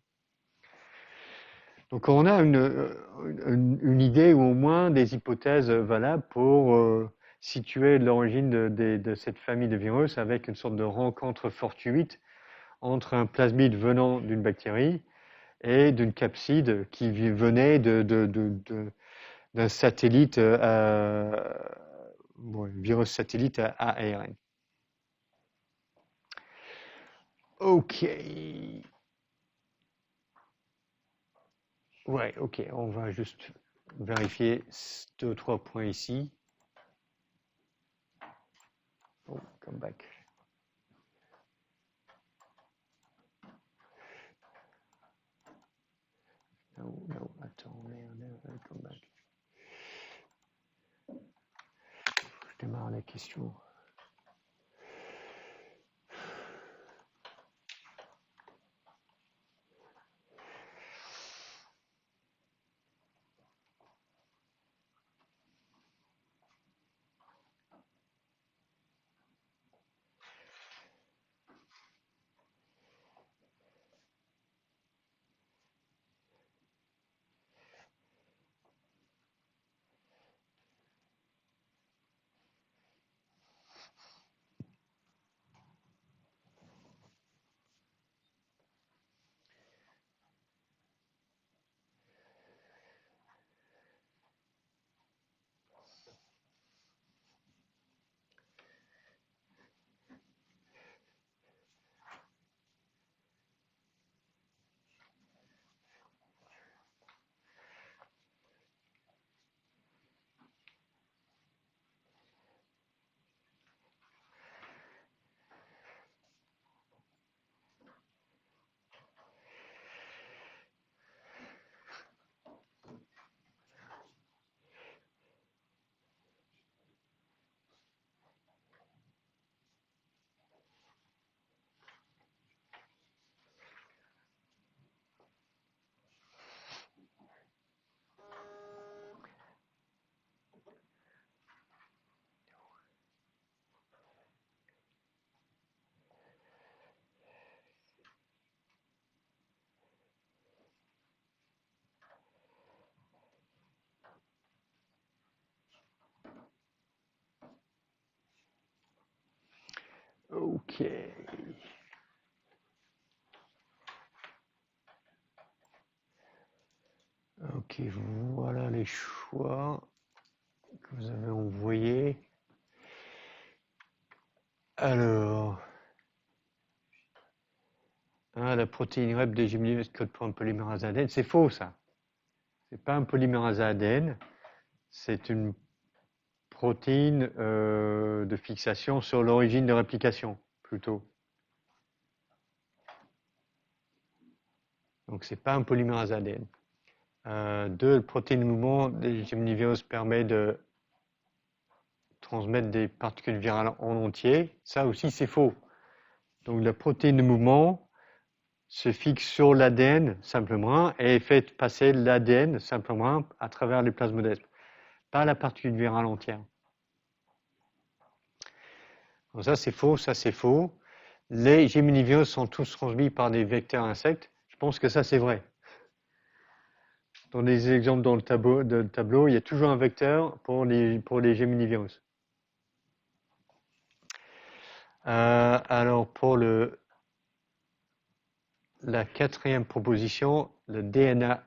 Donc on a une idée ou au moins des hypothèses valables pour situer l'origine de cette famille de virus avec une sorte de rencontre fortuite entre un plasmide venant d'une bactérie et d'une capside qui venait d'un satellite, virus satellite à ARN. Ok. Ouais, ok, on va juste vérifier 2 ou 3 points ici. Oh, come back. Non, attends, merde, come back. Je démarre la question. Ok. Ok, voilà les choix que vous avez envoyés. Alors, la protéine REP des géminivores code pour un polymérase ADN, c'est faux ça. C'est pas un polymérase ADN, c'est une protéine de fixation sur l'origine de réplication, plutôt. Donc c'est pas un polymérase ADN. 2, le protéine de mouvement des géminivirus permet de transmettre des particules virales en entier. Ça aussi c'est faux. Donc la protéine de mouvement se fixe sur l'ADN simplement et fait passer l'ADN simplement à travers les plasmodesmes, pas la particule virale entière. Donc ça c'est faux, ça c'est faux. Les géminivirus sont tous transmis par des vecteurs insectes. Je pense que ça c'est vrai. Dans les exemples dans le tableau, il y a toujours un vecteur pour les géminivirus. Alors pour la quatrième proposition, le DNA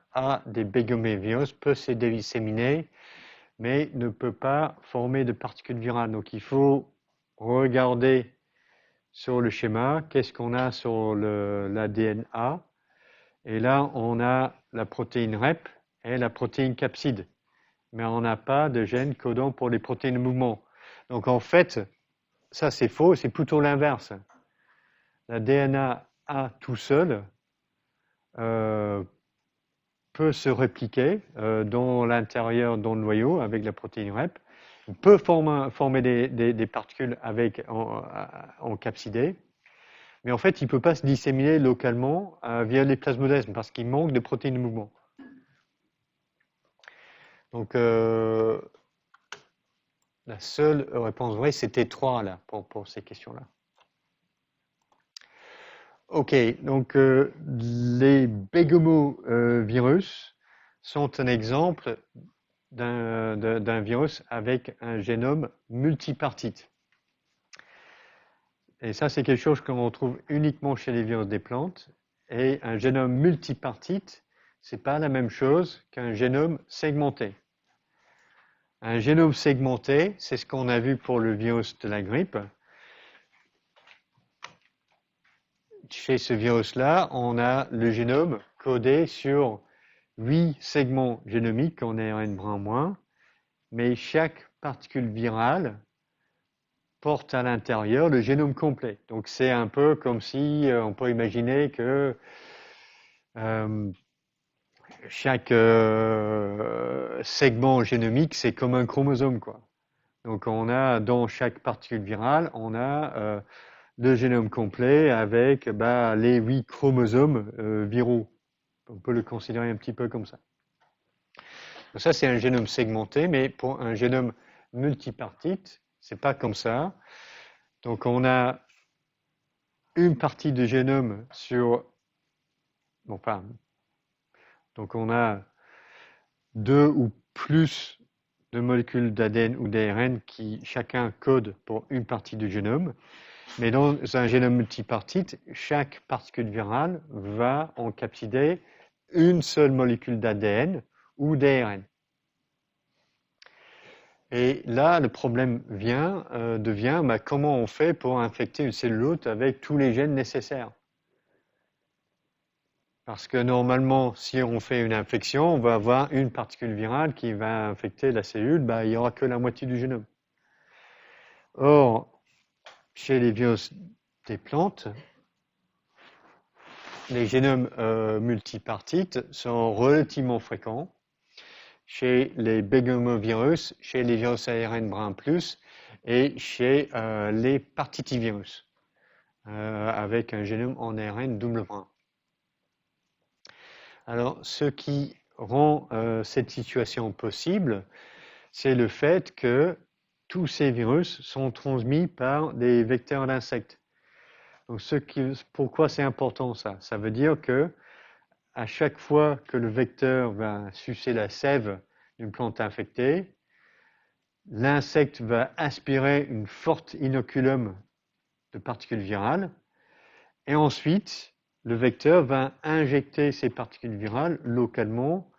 des begomévirus peut se disséminer, mais ne peut pas former de particules virales. Donc il faut regarder sur le schéma, qu'est-ce qu'on a sur l'ADN A. Et là, on a la protéine REP et la protéine capside. Mais on n'a pas de gène codant pour les protéines de mouvement. Donc en fait, ça c'est faux, c'est plutôt l'inverse. La DNA A tout seul peut se répliquer dans l'intérieur, dans le noyau, avec la protéine REP. Il peut former des particules en capsidé, mais en fait, il ne peut pas se disséminer localement via les plasmodesmes parce qu'il manque de protéines de mouvement. Donc, la seule réponse vraie, c'était 3 là, pour ces questions-là. Ok, donc les bégomovirus sont un exemple d'un virus avec un génome multipartite. Et ça, c'est quelque chose qu'on retrouve uniquement chez les virus des plantes. Et un génome multipartite, c'est pas la même chose qu'un génome segmenté. Un génome segmenté, c'est ce qu'on a vu pour le virus de la grippe. Chez ce virus-là, on a le génome codé sur 8 segments génomiques en ARN brun-moins, mais chaque particule virale porte à l'intérieur le génome complet. Donc c'est un peu comme si on peut imaginer que chaque segment génomique, c'est comme un chromosome, quoi. Donc on a dans chaque particule virale, on a le génome complet avec les 8 chromosomes viraux. On peut le considérer un petit peu comme ça. Donc ça, c'est un génome segmenté, mais pour un génome multipartite, c'est pas comme ça. Donc on a une partie du génome sur... Enfin, donc on a 2 ou plus de molécules d'ADN ou d'ARN qui chacun code pour une partie du génome. Mais dans un génome multipartite, chaque particule virale va encapsider une seule molécule d'ADN ou d'ARN. Et là, le problème devient comment on fait pour infecter une cellule hôte avec tous les gènes nécessaires. Parce que normalement, si on fait une infection, on va avoir une particule virale qui va infecter la cellule, il n'y aura que la moitié du génome. Or, chez les virus des plantes, les génomes multipartites sont relativement fréquents. Chez les begomovirus, chez les virus ARN brun plus et chez les partitivirus, avec un génome en ARN double brun. Alors, ce qui rend cette situation possible, c'est le fait que tous ces virus sont transmis par des vecteurs d'insectes. Donc, pourquoi c'est important ça? Ça veut dire que à chaque fois que le vecteur va sucer la sève d'une plante infectée, l'insecte va aspirer une forte inoculum de particules virales et ensuite le vecteur va injecter ces particules virales localement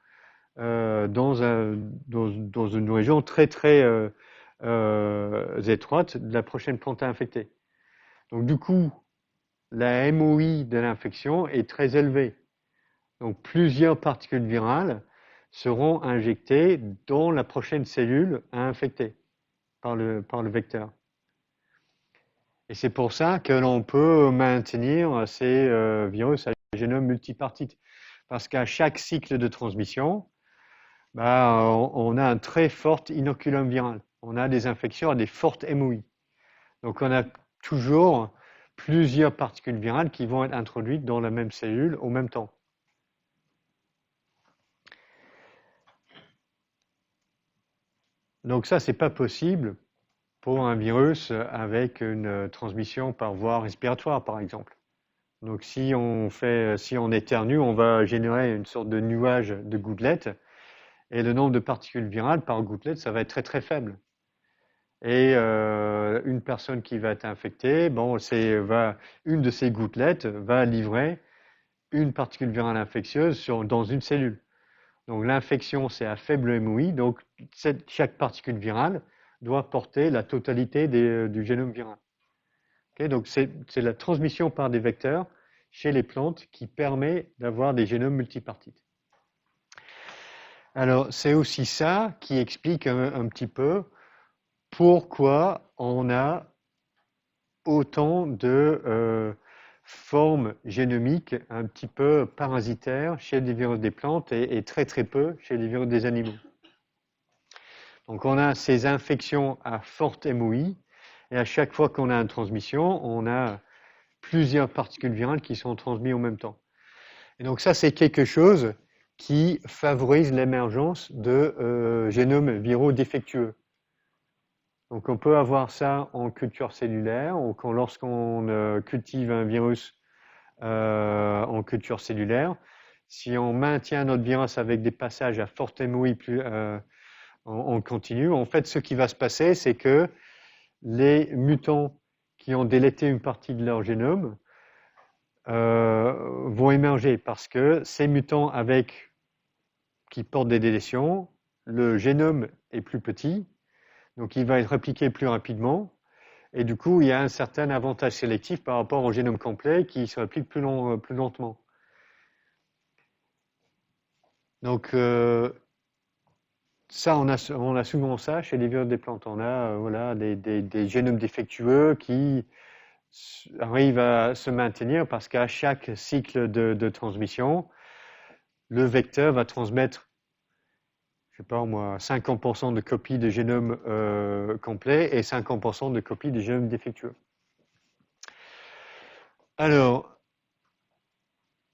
dans une région très très étroite de la prochaine plante à infecter. Donc du coup, la MOI de l'infection est très élevée. Donc plusieurs particules virales seront injectées dans la prochaine cellule à infecter par le vecteur. Et c'est pour ça que l'on peut maintenir ces virus à génome multipartite. Parce qu'à chaque cycle de transmission, on a un très fort inoculum viral. On a des infections à des fortes MOI. Donc on a toujours plusieurs particules virales qui vont être introduites dans la même cellule au même temps. Donc ça, c'est pas possible pour un virus avec une transmission par voie respiratoire, par exemple. Donc si on éternue, on va générer une sorte de nuage de gouttelettes, et le nombre de particules virales par gouttelette, ça va être très très faible. Et une personne qui va être infectée, une de ces gouttelettes va livrer une particule virale infectieuse dans une cellule. Donc l'infection, c'est à faible MOI, donc chaque particule virale doit porter la totalité du génome viral. Okay, donc c'est la transmission par des vecteurs chez les plantes qui permet d'avoir des génomes multipartites. Alors c'est aussi ça qui explique un petit peu pourquoi on a autant de formes génomiques un petit peu parasitaires chez les virus des plantes et très très peu chez les virus des animaux. Donc on a ces infections à forte MOI et à chaque fois qu'on a une transmission, on a plusieurs particules virales qui sont transmises en même temps. Et donc ça, c'est quelque chose qui favorise l'émergence de génomes viraux défectueux. Donc on peut avoir ça en culture cellulaire, ou lorsqu'on cultive un virus en culture cellulaire. Si on maintient notre virus avec des passages à forte MOI en continu, en fait, ce qui va se passer, c'est que les mutants qui ont délété une partie de leur génome vont émerger parce que ces mutants qui portent des délétions, le génome est plus petit, donc il va être répliqué plus rapidement, et du coup il y a un certain avantage sélectif par rapport au génome complet qui se réplique plus lentement. Donc ça, on a souvent ça chez les virus des plantes. On a des génomes défectueux qui arrivent à se maintenir parce qu'à chaque cycle de transmission, le vecteur va transmettre, je sais pas moi, 50% de copies de génome complet et 50% de copies de génome défectueux. Alors,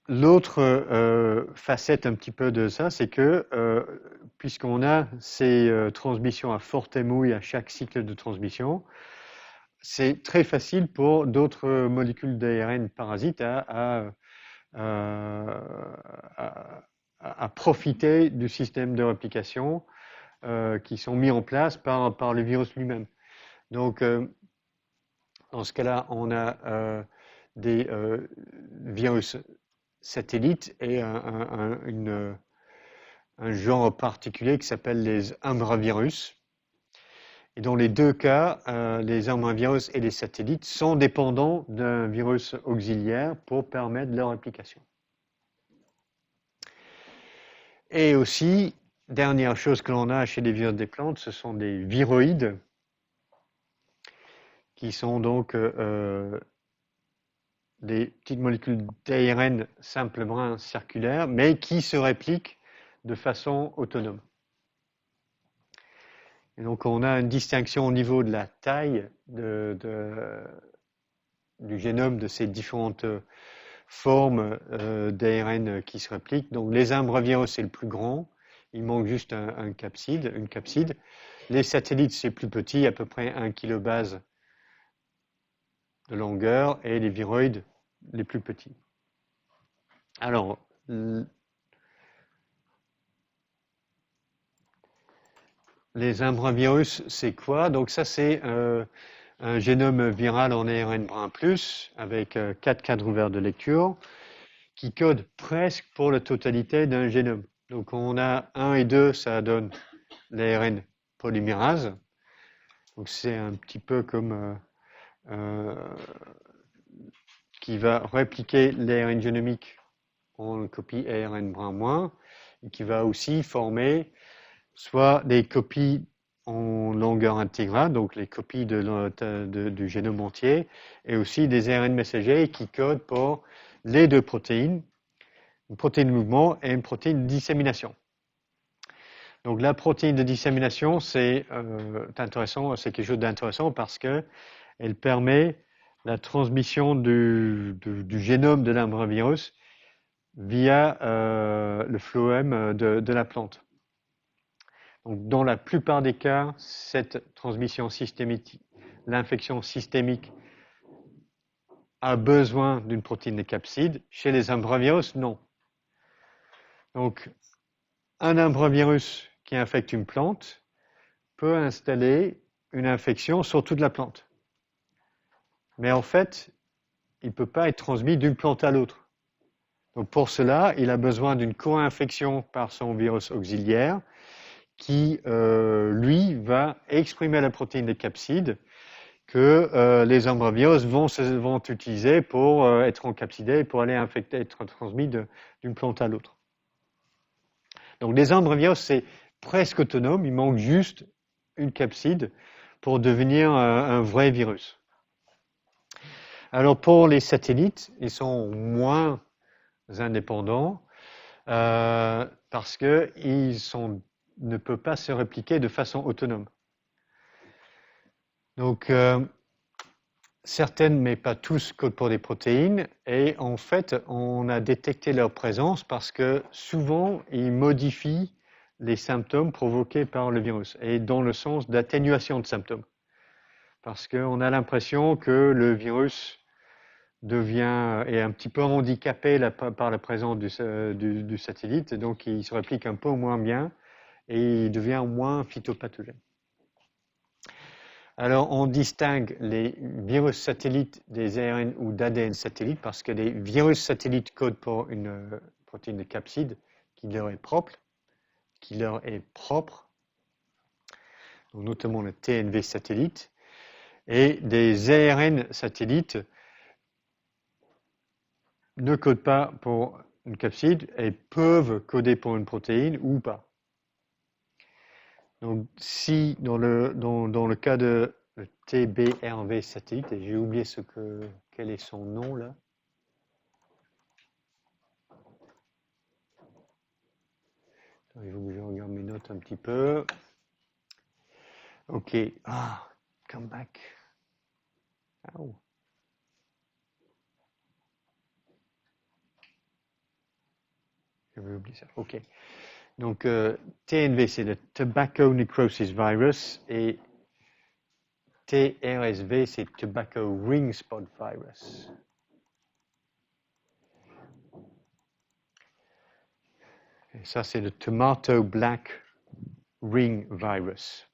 l'autre facette un petit peu de ça, c'est que puisqu'on a ces transmissions à forte MOI à chaque cycle de transmission, c'est très facile pour d'autres molécules d'ARN parasites à profiter du système de réplication qui sont mis en place par le virus lui-même. Donc, dans ce cas-là, on a des virus satellites et un genre particulier qui s'appelle les imbravirus. Et dans les deux cas, les imbravirus et les satellites sont dépendants d'un virus auxiliaire pour permettre leur réplication. Et aussi, dernière chose que l'on a chez les virus des plantes, ce sont des viroïdes, qui sont donc des petites molécules d'ARN simple brin circulaire, mais qui se répliquent de façon autonome. Et donc on a une distinction au niveau de la taille du génome de ces différentes formes d'ARN qui se répliquent. Donc les imbravirus, c'est le plus grand, il manque juste une capside. Les satellites, c'est plus petit, à peu près 1 kilobase de longueur, et les viroïdes, les plus petits. Alors, les imbravirus, c'est quoi? Donc ça, c'est un génome viral en ARN brin plus, avec 4 cadres ouverts de lecture, qui code presque pour la totalité d'un génome. Donc on a 1 et 2, ça donne l'ARN polymérase. Donc c'est un petit peu comme qui va répliquer l'ARN génomique en copie ARN brun-moins et qui va aussi former soit des copies en longueur intégrale, donc les copies du génome entier, et aussi des ARN messagers qui codent pour les deux protéines, une protéine de mouvement et une protéine de dissémination. Donc la protéine de dissémination, c'est intéressant, c'est quelque chose d'intéressant parce que elle permet la transmission du génome de l'imbravirus via le phloème de la plante. Donc, dans la plupart des cas, cette transmission systémique, l'infection systémique, a besoin d'une protéine de capside. Chez les imbravirus, non. Donc, un imbravirus qui infecte une plante peut installer une infection sur toute la plante. Mais en fait, il ne peut pas être transmis d'une plante à l'autre. Donc, pour cela, il a besoin d'une co-infection par son virus auxiliaire qui, lui, va exprimer la protéine de capside que les imbravirus vont utiliser pour être encapsidés, pour aller être transmis d'une plante à l'autre. Donc les imbravirus, c'est presque autonome, il manque juste une capside pour devenir un vrai virus. Alors pour les satellites, ils sont moins indépendants parce qu'ils ne peuvent pas se répliquer de façon autonome. Donc certaines, mais pas tous, codent pour des protéines et en fait, on a détecté leur présence parce que souvent, ils modifient les symptômes provoqués par le virus et dans le sens d'atténuation de symptômes. Parce qu'on a l'impression que le virus est un petit peu handicapé par la présence du satellite, donc il se réplique un peu moins bien et il devient moins phytopathogène. Alors, on distingue les virus satellites des ARN ou d'ADN satellites parce que les virus satellites codent pour une protéine de capside qui leur est propre, donc notamment le TNV satellite, et des ARN satellites ne codent pas pour une capside et peuvent coder pour une protéine ou pas. Donc, si dans le cas de TBRV satellite, et j'ai oublié quel est son nom là. Il faut que je regarde mes notes un petit peu. Ok. Ah, come back. Oh. J'avais oublié ça. Ok. Donc, TNV, c'est le Tobacco Necrosis Virus et TRSV, c'est Tobacco Ring Spot Virus. Et ça, c'est le Tomato Black Ring Virus.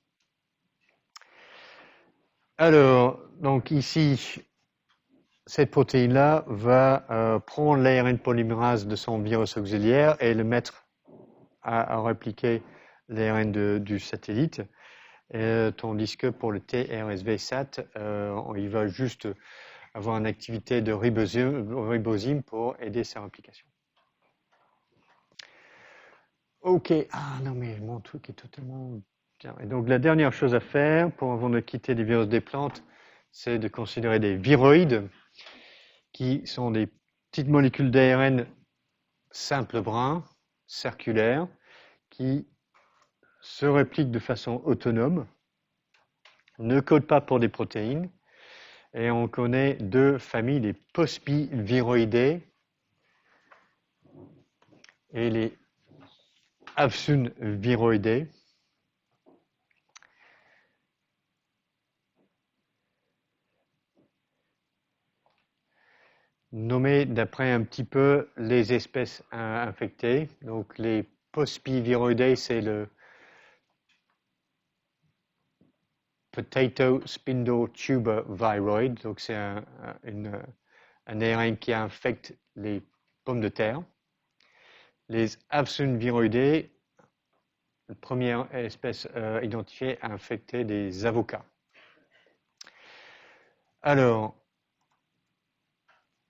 Alors, donc ici, cette protéine-là va prendre l'ARN polymérase de son virus auxiliaire et le mettre à répliquer l'ARN du satellite, tandis que pour le TRSV-SAT, il va juste avoir une activité de ribosome pour aider sa réplication. Ok, ah non mais mon truc est totalement... Et donc la dernière chose à faire avant de quitter les virus des plantes, c'est de considérer des viroïdes qui sont des petites molécules d'ARN simples bruns, circulaires, qui se répliquent de façon autonome, ne codent pas pour des protéines, et on connaît deux familles, les Pospiviroidae et les Afsunviroidae. Nommés d'après un petit peu les espèces infectées. Donc les Pospiviroidae, c'est le Potato Spindle Tuber Viroid, donc c'est un ARN qui infecte les pommes de terre. les Avsun viroidae, la première espèce identifiée à infecter des avocats. Alors,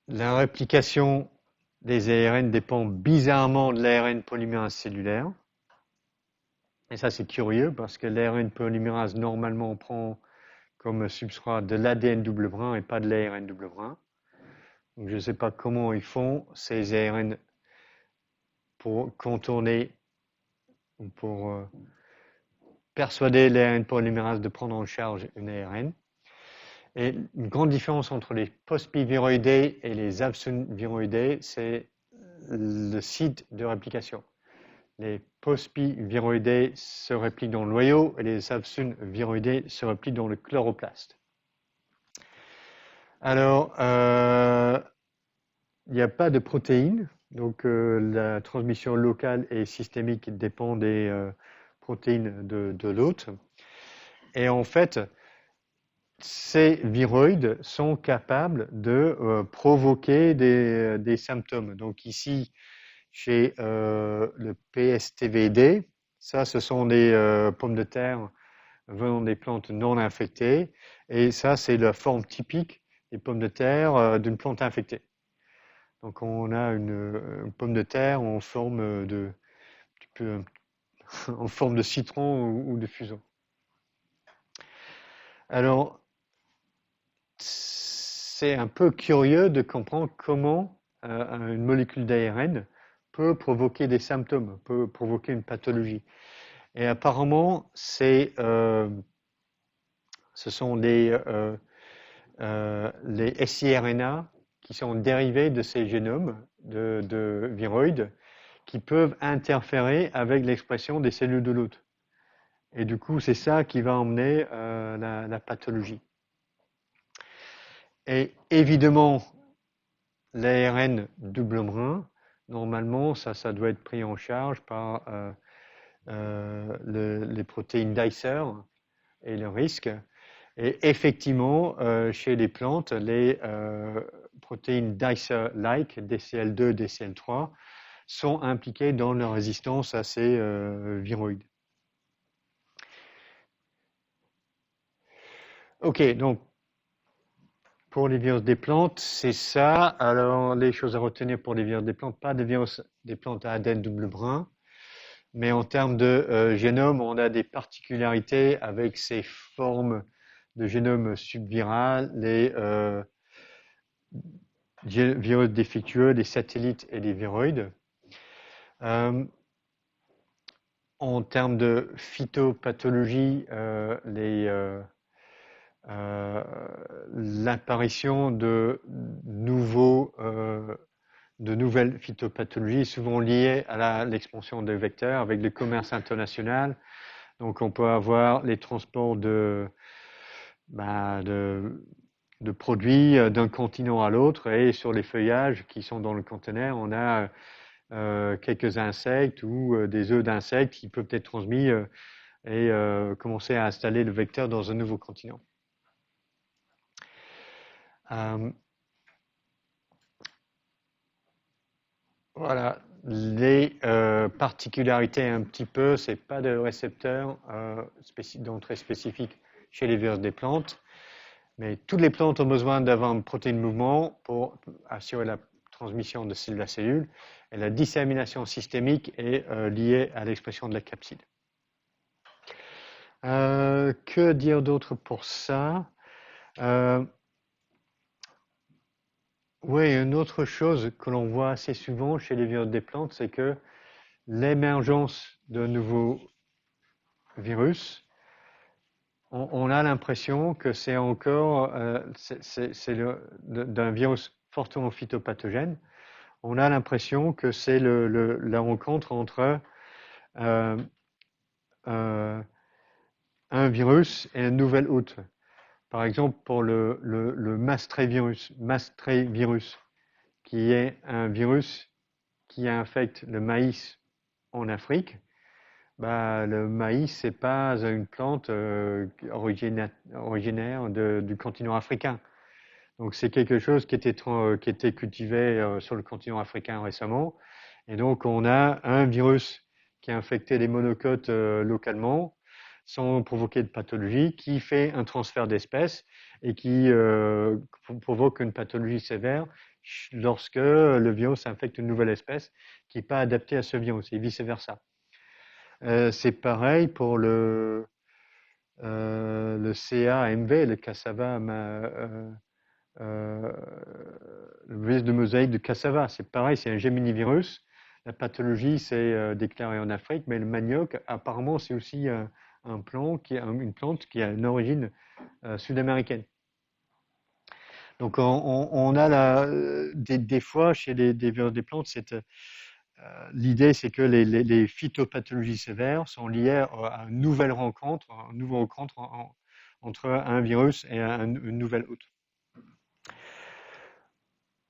la réplication des ARN dépend bizarrement de l'ARN polymérase cellulaire. Et ça, c'est curieux parce que l'ARN polymérase, normalement, on prend comme substrat de l'ADN double brin et pas de l'ARN double brin. Donc, je ne sais pas comment ils font ces ARN pour contourner ou pour persuader l'ARN polymérase de prendre en charge une ARN. Et une grande différence entre les pospiviroïdés et les avsun-viroïdés, c'est le site de réplication. Les pospiviroïdés se répliquent dans le noyau et les avsun-viroïdés se répliquent dans le chloroplaste. Alors, il n'y a pas de protéines, donc la transmission locale et systémique dépend des protéines de l'hôte. Et en fait, ces viroïdes sont capables de provoquer des symptômes. Donc ici, chez le PSTVD, ça, ce sont des pommes de terre venant des plantes non infectées. Et ça, c'est la forme typique des pommes de terre d'une plante infectée. Donc on a une pomme de terre en forme en forme de citron ou de fuseau. Alors, c'est un peu curieux de comprendre comment une molécule d'ARN peut provoquer des symptômes, peut provoquer une pathologie. Et apparemment, ce sont les siRNA qui sont dérivés de ces génomes de viroïdes qui peuvent interférer avec l'expression des cellules de l'hôte. Et du coup, c'est ça qui va emmener la pathologie. Et évidemment, l'ARN double brin, normalement, ça doit être pris en charge par les protéines Dicer et le risque. Et effectivement, chez les plantes, les protéines Dicer-like, DCL2, DCL3, sont impliquées dans la résistance à ces viroïdes. Ok, donc pour les virus des plantes, c'est ça. Alors, les choses à retenir pour les virus des plantes, pas de virus des plantes à ADN double brin, mais en termes de génome, on a des particularités avec ces formes de génome subviral, les virus défectueux, les satellites et les viroïdes. En termes de phytopathologie, l'apparition de nouvelles phytopathologies est souvent liée à l'expansion des vecteurs avec le commerce international. Donc on peut avoir les transports de produits d'un continent à l'autre, et sur les feuillages qui sont dans le conteneur, on a quelques insectes ou des œufs d'insectes qui peuvent être transmis et commencer à installer le vecteur dans un nouveau continent. Voilà, les particularités un petit peu, c'est pas de récepteur d'entrée spécifique chez les virus des plantes, mais toutes les plantes ont besoin d'avoir une protéine de mouvement pour assurer la transmission de cellule à cellule, et la dissémination systémique est liée à l'expression de la capside. Que dire d'autre pour ça? Oui, une autre chose que l'on voit assez souvent chez les virus des plantes, c'est que l'émergence de nouveaux virus, on a l'impression que c'est encore d'un virus fortement phytopathogène. On a l'impression que c'est la rencontre entre un virus et un nouvel hôte. Par exemple, pour le mastrévirus, qui est un virus qui infecte le maïs en Afrique, le maïs, c'est pas une plante originaire du continent africain. Donc c'est quelque chose qui était cultivé sur le continent africain récemment, Et donc, on a un virus qui a infecté les monocotes localement, sans provoquer de pathologie, qui fait un transfert d'espèces et qui provoque une pathologie sévère lorsque le virus infecte une nouvelle espèce qui n'est pas adaptée à ce virus, et vice-versa. C'est pareil pour le CA-MV, le Cassava, euh, le virus de mosaïque de Cassava. C'est pareil, c'est un Gemini-virus. La pathologie s'est déclarée en Afrique, mais le manioc, apparemment, c'est aussi une plante qui a une origine sud-américaine. Donc, on a des fois, chez des virus des plantes, l'idée, c'est que les phytopathologies sévères sont liées à une nouvelle rencontre, entre un virus et une nouvelle hôte.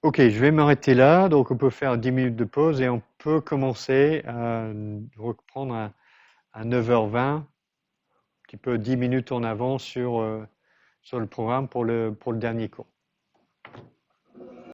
Ok, je vais m'arrêter là. Donc, on peut faire 10 minutes de pause et on peut commencer à reprendre à 9h20, un petit peu 10 minutes en avant sur le programme pour le dernier cours.